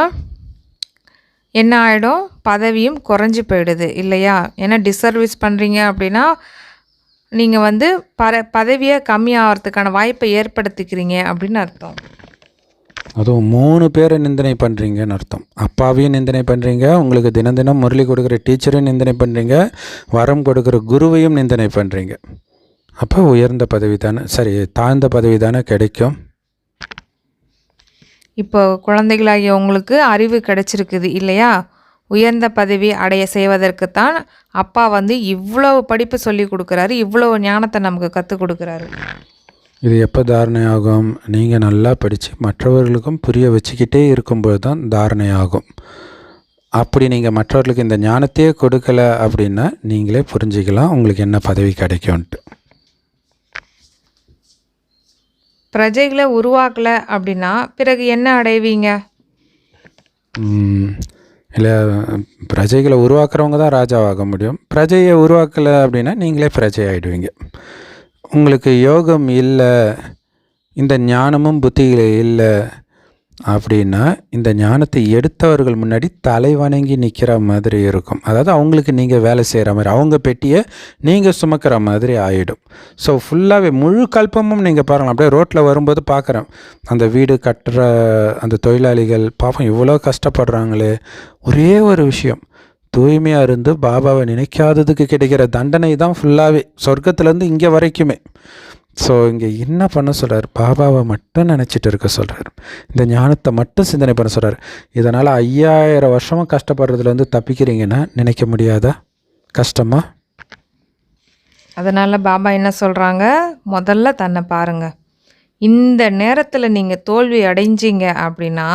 Speaker 2: என்ன ஆகிடும், பதவியும் குறைஞ்சி போயிடுது இல்லையா? ஏன்னா டிஸ்சர்வீஸ் பண்ணுறீங்க அப்படின்னா நீங்கள் பதவியை கம்மியாகிறதுக்கான வாய்ப்பை ஏற்படுத்திக்கிறீங்க அப்படின்னு அர்த்தம்.
Speaker 1: அதுவும் 3 பேரை நிந்தனை பண்ணுறீங்கன்னு அர்த்தம். அப்பாவையும் நிந்தனை பண்ணுறீங்க, உங்களுக்கு தினம் தினம் முரளி கொடுக்குற டீச்சரையும் நிந்தனை பண்ணுறீங்க, வரம் கொடுக்குற குருவையும் நிந்தனை பண்ணுறீங்க. அப்போ உயர்ந்த பதவி தானே, தாழ்ந்த பதவி தானே கிடைக்கும்.
Speaker 2: இப்போ குழந்தைகளாகிய உங்களுக்கு அறிவு கிடைச்சிருக்குது இல்லையா? உயர்ந்த பதவி அடைய செய்வதற்குத்தான் அப்பா இவ்வளவு படிப்பு சொல்லி கொடுக்குறாரு, இவ்வளவு ஞானத்தை நமக்கு கற்றுக் கொடுக்குறாரு.
Speaker 1: இது எப்போ தாரணை ஆகும்? நீங்கள் நல்லா படித்து மற்றவர்களுக்கும் புரிய வச்சுக்கிட்டே இருக்கும்போது தான் தாரணை ஆகும். அப்படி நீங்கள் மற்றவர்களுக்கு இந்த ஞானத்தையே கொடுக்கல அப்படின்னா நீங்களே புரிஞ்சிக்கலாம் உங்களுக்கு என்ன பதவி கிடைக்கும்ன்ட்டு.
Speaker 2: பிரஜைகளை உருவாக்கலை அப்படின்னா பிறகு என்ன அடைவீங்க?
Speaker 1: இல்லை, பிரஜைகளை உருவாக்குறவங்க தான் ராஜாவாக முடியும். பிரஜையை உருவாக்கலை அப்படின்னா நீங்களே பிரஜை ஆகிடுவீங்க. உங்களுக்கு யோகம் இல்லை, இந்த ஞானமும் புத்தியில் இல்லை அப்படின்னா இந்த ஞானத்தை எடுத்தவர்கள் முன்னாடி தலை வணங்கி நிற்கிற மாதிரி இருக்கும். அதாவது அவங்களுக்கு நீங்கள் வேலை செய்கிற மாதிரி, அவங்க பெட்டியை நீங்கள் சுமக்கிற மாதிரி ஆகிடும். ஸோ ஃபுல்லாகவே முழு கல்பமும் நீங்கள் பாருங்கள். அப்படியே ரோட்டில் வரும்போது பார்க்குறேன், அந்த வீடு கட்டுற அந்த தொழிலாளிகள் பாப்போம் இவ்வளோ கஷ்டப்படுறாங்களே. ஒரே ஒரு விஷயம், தூய்மையாக இருந்து பாபாவை நினைக்காததுக்கு கிடைக்கிற தண்டனை தான் ஃபுல்லாகவே சொர்க்கத்துலேருந்து இங்கே வரைக்குமே. ஸோ இங்கே என்ன பண்ண சொல்கிறார்? பாபாவை மட்டும் நினச்சிட்டு இருக்க சொல்கிறார். இந்த ஞானத்தை மட்டும் சிந்தனை பண்ண சொல்கிறார். இதனால் 5000 வருஷமாக கஷ்டப்படுறதுலேருந்து தப்பிக்கிறீங்கன்னா நினைக்க முடியாதா கஷ்டமா?
Speaker 2: அதனால் பாபா என்ன சொல்கிறாங்க, முதல்ல தன்னை பாருங்கள். இந்த நேரத்தில் நீங்கள் தோல்வி அடைஞ்சிங்க அப்படின்னா,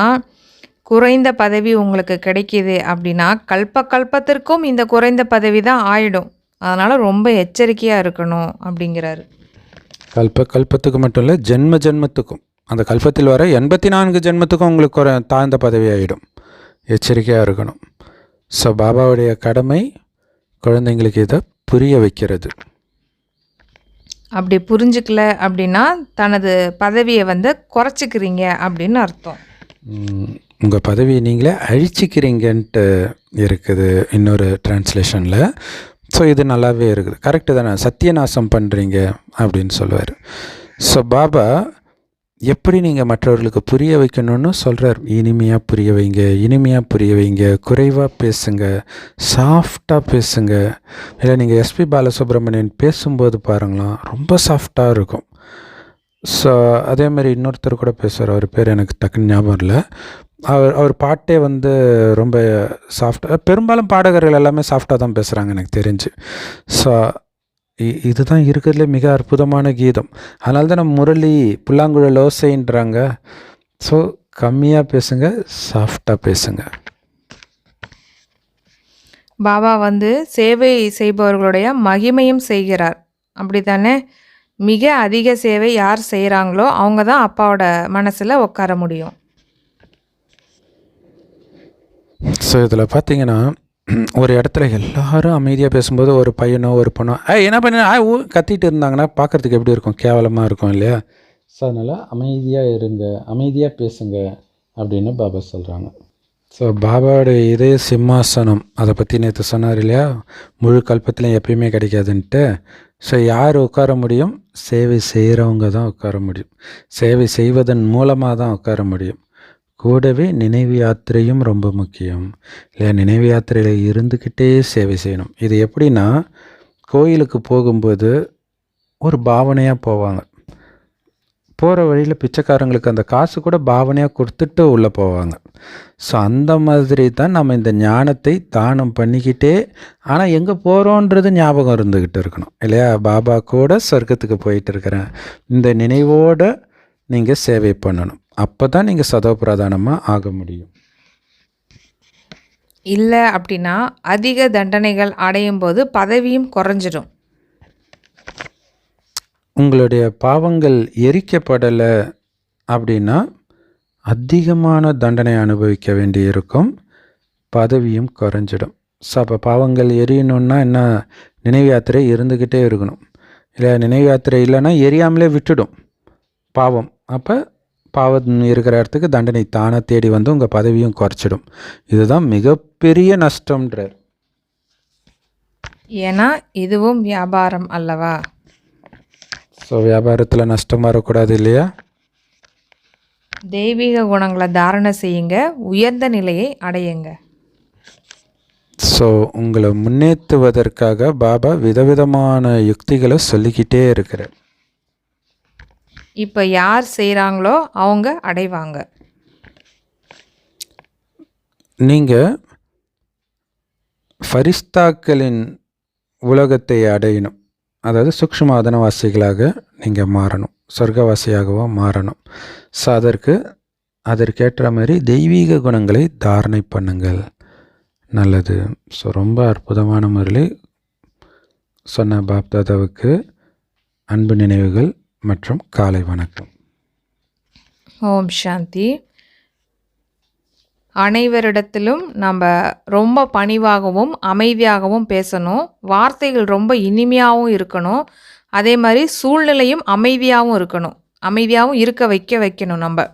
Speaker 2: குறைந்த பதவி உங்களுக்கு கிடைக்கிது அப்படின்னா கல்பத்திற்கும் இந்த குறைந்த பதவி தான் ஆயிடும். அதனால் ரொம்ப எச்சரிக்கையாக இருக்கணும் அப்படிங்கிறாரு.
Speaker 1: கல்பத்துக்கு மட்டும் இல்லை, ஜென்மத்துக்கும், அந்த கல்பத்தில் வர 84 ஜென்மத்துக்கும் உங்களுக்கு தாழ்ந்த பதவி ஆகிடும். எச்சரிக்கையாக இருக்கணும். ஸோ பாபாவுடைய கடமை குழந்தைங்களுக்கு இதை புரிய வைக்கிறது.
Speaker 2: அப்படி புரிஞ்சுக்கல அப்படின்னா தனது பதவியை குறைச்சிக்கிறீங்க அப்படின்னு அர்த்தம்.
Speaker 1: உங்கள் பதவியை நீங்களே அழிச்சிக்கிறீங்கன்ட்டு இருக்குது இன்னொரு டிரான்ஸ்லேஷனில். ஸோ இது நல்லாவே இருக்குது, கரெக்டு தானே, சத்தியநாசம் பண்ணுறீங்க அப்படின்னு சொல்லுவார். ஸோ பாபா எப்படி நீங்கள் மற்றவர்களுக்கு புரிய வைக்கணும்னு சொல்கிறார். இனிமையாக புரிய வைங்க, குறைவாக பேசுங்க, சாஃப்டாக பேசுங்க. இல்லை நீங்கள் எஸ்பி பாலசுப்ரமணியன் பேசும்போது பாருங்களாம் ரொம்ப சாஃப்டாக இருக்கும். ஸோ அதே மாதிரி இன்னொருத்தர் கூட பேசுவார், அவர் பேர் எனக்கு டக்குன்னு ஞாபகம் இல்லை. அவர் பாட்டே ரொம்ப சாஃப்டாக, பெரும்பாலும் பாடகர்கள் எல்லாமே சாஃப்டாக தான் பேசுகிறாங்க எனக்கு தெரிஞ்சு. ஸோ இதுதான் இருக்கிறதுலே மிக அற்புதமான கீதம். அதனால தான் நம்ம முரளி புல்லாங்குழல் ஓசைன்றாங்க. ஸோ கம்மியாக பேசுங்க, சாஃப்டாக பேசுங்க.
Speaker 2: பாபா சேவை செய்பவர்களுடைய மகிமையும் செய்கிறார், அப்படி தானே? மிக அதிக சேவை யார் செய்கிறாங்களோ அவங்க தான் அப்பாவோட மனசில் உட்கார முடியும்.
Speaker 1: ஸோ இதில் பார்த்தீங்கன்னா ஒரு இடத்துல எல்லாரும் அமைதியாக பேசும்போது ஒரு பையனோ ஒரு பொண்ணோ என்ன பண்ண கத்திட்டு இருந்தாங்கன்னா பார்க்குறதுக்கு எப்படி இருக்கும்? கேவலமாக இருக்கும் இல்லையா? ஸோ அதனால் அமைதியாக இருங்க, அமைதியாக பேசுங்க அப்படின்னு பாபா சொல்கிறாங்க. ஸோ பாபாவோடைய இதய சிம்மாசனம் அதை பற்றி நேற்று சொன்னார் இல்லையா, முழு கல்பத்திலையும் எப்பயுமே கிடைக்காதுன்ட்டு. ஸோ யார் உட்கார முடியும்? சேவை செய்கிறவங்க தான் உட்கார முடியும். சேவை செய்வதன் மூலமாக தான் உட்கார முடியும். கூடவே நினைவு யாத்திரையும் ரொம்ப முக்கியம் இல்லையா. நினைவு யாத்திரையில் இருந்துக்கிட்டே சேவை செய்யணும். இது எப்படின்னா, கோயிலுக்கு போகும்போது ஒரு பாவனையாக போவாங்க. போகிற வழியில் பிச்சைக்காரங்களுக்கு அந்த காசு கூட பாவனையாக கொடுத்துட்டு உள்ளே போவாங்க. ஸோ அந்த மாதிரி தான் நம்ம இந்த ஞானத்தை தானம் பண்ணிக்கிட்டே, ஆனால் எங்கே போகிறோன்றது ஞாபகம் இருந்துக்கிட்டு இருக்கணும் இல்லையா. பாபா கூட சொர்க்கத்துக்கு போயிட்டு இருக்கிறேன், இந்த நினைவோடு நீங்கள் சேவை பண்ணணும். அப்போ தான் நீங்கள் சதோபிரதானமாக ஆக முடியும்.
Speaker 2: இல்லை அப்படின்னா அதிக தண்டனைகள் அடையும் போது பதவியும் குறைஞ்சிடும்.
Speaker 1: உங்களுடைய பாவங்கள் எரிக்கப்படலை அப்படின்னா அதிகமான தண்டனை அனுபவிக்க வேண்டி இருக்கும், பதவியும் குறைஞ்சிடும். ஸோ அப்போ பாவங்கள் எரியணுன்னா என்ன? நினைவு யாத்திரை இருந்துக்கிட்டே இருக்கணும் இல்லையா. நினைவு யாத்திரை இல்லைன்னா எரியாமலே விட்டுடும் பாவம். அப்போ பாவம் இருக்கிற இடத்துக்கு தண்டனை தானாக தேடி வந்து உங்கள் பதவியும் குறைச்சிடும். இதுதான் மிகப்பெரிய நஷ்டம்ன்றார்.
Speaker 2: ஏன்னா இதுவும் வியாபாரம் அல்லவா.
Speaker 1: ஸோ வியாபாரத்தில் நஷ்டம் வரக்கூடாது இல்லையா.
Speaker 2: தெய்வீக குணங்களை தாரணை செய்யுங்க, உயர்ந்த நிலையை அடையுங்க.
Speaker 1: ஸோ உங்களை முன்னேற்றுவதற்காக பாபா விதவிதமான யுக்திகளை சொல்லிக்கிட்டே இருக்கிறார்.
Speaker 2: இப்போ யார் செய்கிறாங்களோ அவங்க அடைவாங்க.
Speaker 1: நீங்கள் ஃபரிஸ்தாக்களின் உலகத்தை அடையணும். அதாவது சூக்ஷ்மாதனவாசிகளாக நீங்கள் மாறணும், சொர்க்கவாசியாகவும் மாறணும். ஸோ அதற்கேற்ற மாதிரி தெய்வீக குணங்களை தாரணை பண்ணுங்கள். நல்லது. ஸோ ரொம்ப அற்புதமான முறையில் சொன்ன பாப்தாதாவுக்கு அன்பு நினைவுகள் மற்றும் காலை வணக்கம்.
Speaker 2: ஓம் சாந்தி. அனைவரிடத்திலும் நம்ம ரொம்ப பணிவாகவும் அமைதியாகவும் பேசணும். வார்த்தைகள் ரொம்ப இனிமையாகவும் இருக்கணும். அதே மாதிரி சூழ்நிலையும் அமைதியாகவும் இருக்கணும். அமைதியாகவும் இருக்க வைக்கணும். நம்ம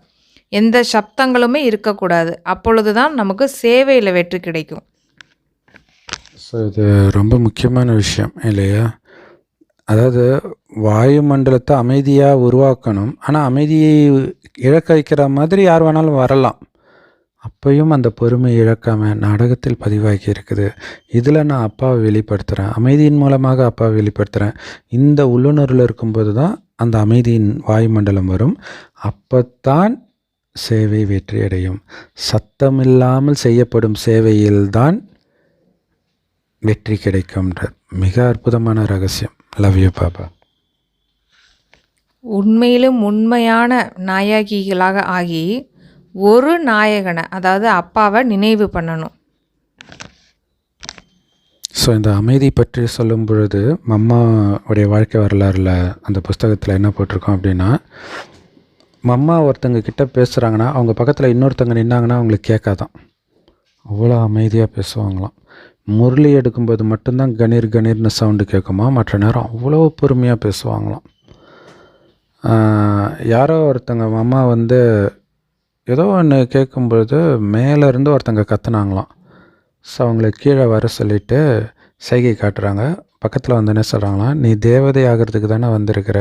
Speaker 2: எந்த சப்தங்களுமே இருக்கக்கூடாது. அப்பொழுது தான் நமக்கு சேவையில் வெற்றி கிடைக்கும்.
Speaker 1: ஸோ இது ரொம்ப முக்கியமான விஷயம் இல்லையா. அதாவது வாயுமண்டலத்தை அமைதியாக உருவாக்கணும். ஆனால் அமைதியை இழக்க வைக்கிற மாதிரி யார் வேணாலும் வரலாம். அப்பையும் அந்த பொறுமை இழக்காமல் நாடகத்தில் பதிவாகி இருக்குது. இதில் நான் அப்பாவை வெளிப்படுத்துகிறேன், அமைதியின் மூலமாக அப்பாவை வெளிப்படுத்துகிறேன். இந்த உள்ளுணர்வில் இருக்கும்போது தான் அந்த அமைதியின் வாயுமண்டலம் வரும். அப்போத்தான் சேவை வெற்றி அடையும். சத்தமில்லாமல் செய்யப்படும் சேவையில்தான் வெற்றி கிடைக்கும்ன்ற மிக அற்புதமான ரகசியம். Love you Baba.
Speaker 2: உண்மையிலும் உண்மையான நாயகிகளாக ஆகி ஒரு நாயகனை, அதாவது அப்பாவை நினைவு பண்ணணும்.
Speaker 1: ஸோ இந்த அமைதி பற்றி சொல்லும் பொழுது மம்மாவுடைய வாழ்க்கை வரலாறுல அந்த புஸ்தகத்தில் என்ன போட்டிருக்கோம் அப்படின்னா, மம்மா ஒருத்தங்க கிட்ட பேசுகிறாங்கன்னா அவங்க பக்கத்தில் இன்னொருத்தங்க நின்னாங்கன்னா அவங்களுக்கு கேட்காதான். அவ்வளோ அமைதியாக பேசுவாங்களாம். முரளி எடுக்கும்போது மட்டும்தான் கணீர் கணீர்னு சவுண்டு கேட்குமா, மற்ற நேரம் அவ்வளோ பொறுமையாக பேசுவாங்களாம். யாரோ ஒருத்தங்க மம்மா ஏதோ ஒன்று கேட்கும்பொழுது மேலேருந்து ஒருத்தங்க கத்துனாங்களாம். ஸோ அவங்கள கீழே வர சொல்லிவிட்டு சைகை காட்டுறாங்க. பக்கத்தில் வந்தோடனே சொல்கிறாங்களாம், நீ தேவதை ஆகிறதுக்கு தானே வந்திருக்கிற,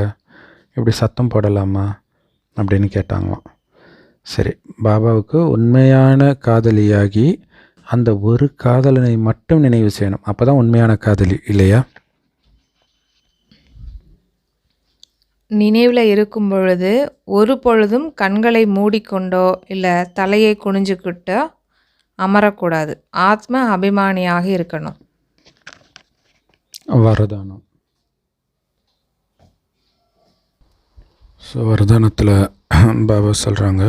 Speaker 1: இப்படி சத்தம் போடலாமா அப்படின்னு கேட்டாங்களாம். சரி, பாபாவுக்கு உண்மையான காதலியாகி அந்த ஒரு காதலனை மட்டும் நினைவு செய்யணும். அப்போ தான் உண்மையான காதலி இல்லையா.
Speaker 2: நினைவில் இருக்கும் பொழுது ஒரு பொழுதும் கண்களை மூடிக்கொண்டோ இல்லை தலையை குனிஞ்சுக்கிட்டோ அமரக்கூடாது. ஆத்ம அபிமானியாக இருக்கணும்.
Speaker 1: வரதானம். ஸோ வரதானத்தில் பாபா சொல்கிறாங்க,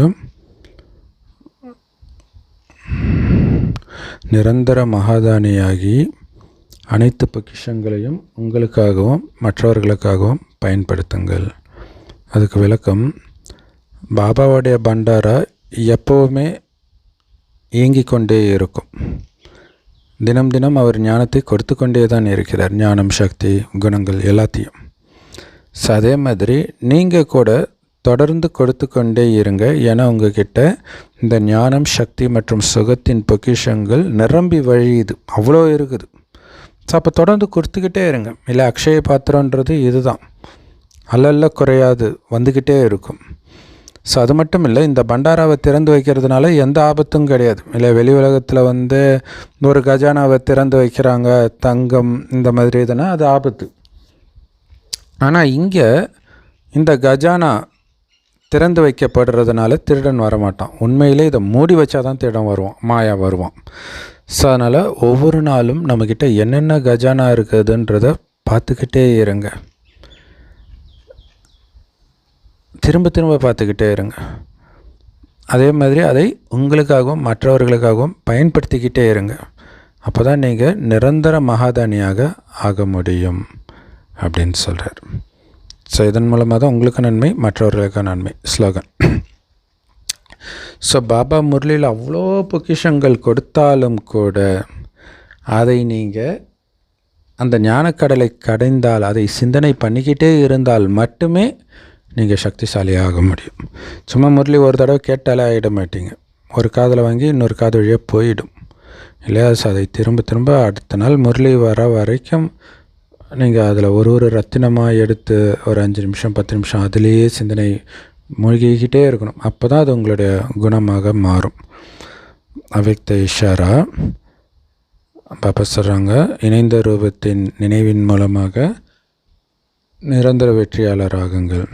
Speaker 1: நிரந்தர மகாதானியாகி அனைத்து பொக்கிஷங்களையும் உங்களுக்காகவும் மற்றவர்களுக்காகவும் பயன்படுத்துங்கள். அதுக்கு விளக்கம், பாபாவுடைய பண்டாரா எப்போவுமே இயங்கிக் கொண்டே இருக்கும். தினம் தினம் அவர் ஞானத்தை கொடுத்து கொண்டே தான் இருக்கிறார். ஞானம், சக்தி, குணங்கள் எல்லாத்தையும். ஸோ அதே மாதிரி நீங்கள் கூட தொடர்ந்து கொடுத்து கொண்டே இருங்க. ஏன்னா உங்ககிட்ட இந்த ஞானம், சக்தி மற்றும் சுகத்தின் பொக்கிஷங்கள் நிரம்பி வழியுது, அவ்வளோ இருக்குது. ஸோ அப்போ தொடர்ந்து கொடுத்துக்கிட்டே இருங்க. இல்லை அக்ஷய பாத்திரன்றது இதுதான், அல்ல குறையாது வந்துக்கிட்டே இருக்கும். ஸோ அது மட்டும் இல்லை, இந்த பண்டாராவை திறந்து வைக்கிறதுனால எந்த ஆபத்தும் கிடையாது. இல்லை வெளி உலகத்தில் ஒரு கஜானாவை திறந்து வைக்கிறாங்க, தங்கம் இந்த மாதிரி இதுனா அது ஆபத்து. ஆனால் இங்கே இந்த கஜானா திறந்து வைக்கப்படுறதுனால திருடன் வரமாட்டான். உண்மையிலே இதை மூடி வச்சா தான் திருடன் வருவான், மாயா வருவான். ஸோ அதனால் ஒவ்வொரு நாளும் நம்மக்கிட்ட என்னென்ன கஜானா இருக்குதுன்றதை பார்த்துக்கிட்டே இருங்க. திரும்ப திரும்ப பார்த்துக்கிட்டே இருங்க. அதே மாதிரி அதை உங்களுக்காகவும் மற்றவர்களுக்காகவும் பயன்படுத்திக்கிட்டே இருங்க. அப்போ தான் நீங்கள் நிரந்தர மகாதானியாக ஆக முடியும் அப்படின்னு சொல்கிறார். ஸோ இதன் மூலமாக தான் உங்களுக்கு நன்மை, மற்றவர்களுக்கு நன்மை. ஸ்லோகன். ஸோ பாபா முரளியில் அவ்வளோ பொக்கிஷங்கள் கொடுத்தாலும் கூட அதை நீங்கள் அந்த ஞானக்கடலை கடைந்தால், அதை சிந்தனை பண்ணிக்கிட்டே இருந்தால் மட்டுமே நீங்கள் சக்திசாலியாக முடியும். சும்மா முரளி ஒரு தடவை கேட்டாலே ஆகிட மாட்டீங்க. ஒரு காதில் வாங்கி இன்னொரு காது வழியாக போயிடும் இல்லையா? ஸோ அதை திரும்ப திரும்ப அடுத்த நாள் முரளி வர வரைக்கும் நீங்கள் அதில் ஒரு ரத்தினமாக எடுத்து ஒரு 5 நிமிஷம் 10 நிமிஷம் அதிலேயே சிந்தனை மூழ்கிக்கிட்டே இருக்கணும். அப்போ தான் அது உங்களுடைய குணமாக மாறும். அவ்யக்த இஷாரா பாப்பா சொல்கிறாங்க, இணைந்த ரூபத்தின் நினைவின் மூலமாக நிரந்தர வெற்றியாளராகுங்கள்.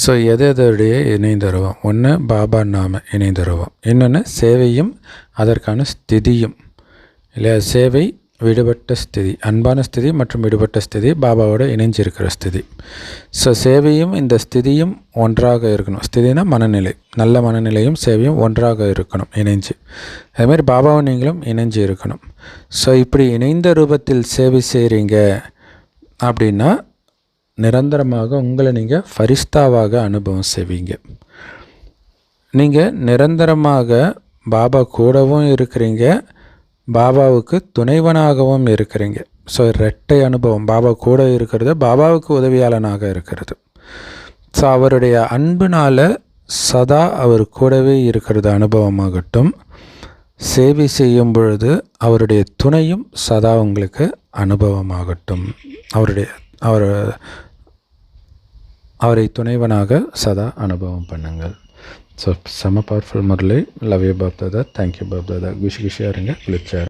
Speaker 1: ஸோ எதோடைய இணைந்த ரூபம்? ஒன்று பாபா நாம இணைந்த ரூபம், இன்னொன்று சேவையும் அதற்கான ஸ்திதியும் இல்லையா? சேவை விடுபட்ட ஸ்திதி, அன்பான ஸ்திதி மற்றும் விடுபட்ட ஸ்திதி, பாபாவோட இணைஞ்சிருக்கிற ஸ்திதி. ஸோ சேவையும் இந்த ஸ்திதியும் ஒன்றாக இருக்கணும். ஸ்திதினா மனநிலை, நல்ல மனநிலையும் சேவையும் ஒன்றாக இருக்கணும், இணைஞ்சு. அதுமாதிரி பாபாவும் நீங்களும் இணைஞ்சு இருக்கணும். ஸோ இப்படி இணைந்த ரூபத்தில் சேவை செய்கிறீங்க அப்படின்னா நிரந்தரமாக உங்களை நீங்கள் ஃபரிஸ்தாவாக அனுபவம் செய்வீங்க. நீங்கள் நிரந்தரமாக பாபா கூடவும் இருக்கிறீங்க, பாபாவுக்கு துணைவனாகவும் இருக்கிறீங்க. ஸோ இரட்டை அனுபவம். பாபா கூட இருக்கிறது, பாபாவுக்கு உதவியாளனாக இருக்கிறது. ஸோ அவருடைய அன்புனால் சதா அவர் கூடவே இருக்கிறது அனுபவமாகட்டும். சேவை செய்யும் பொழுது அவருடைய துணையும் சதா உங்களுக்கு அனுபவமாகட்டும். அவரை துணைவனாக சதா அனுபவம் பண்ணுங்கள். ஸோ செம powerful Murli. Love you Bapdada. Thank you Bapdada. குஷியாக இருங்க, குளிர்ச்சியாக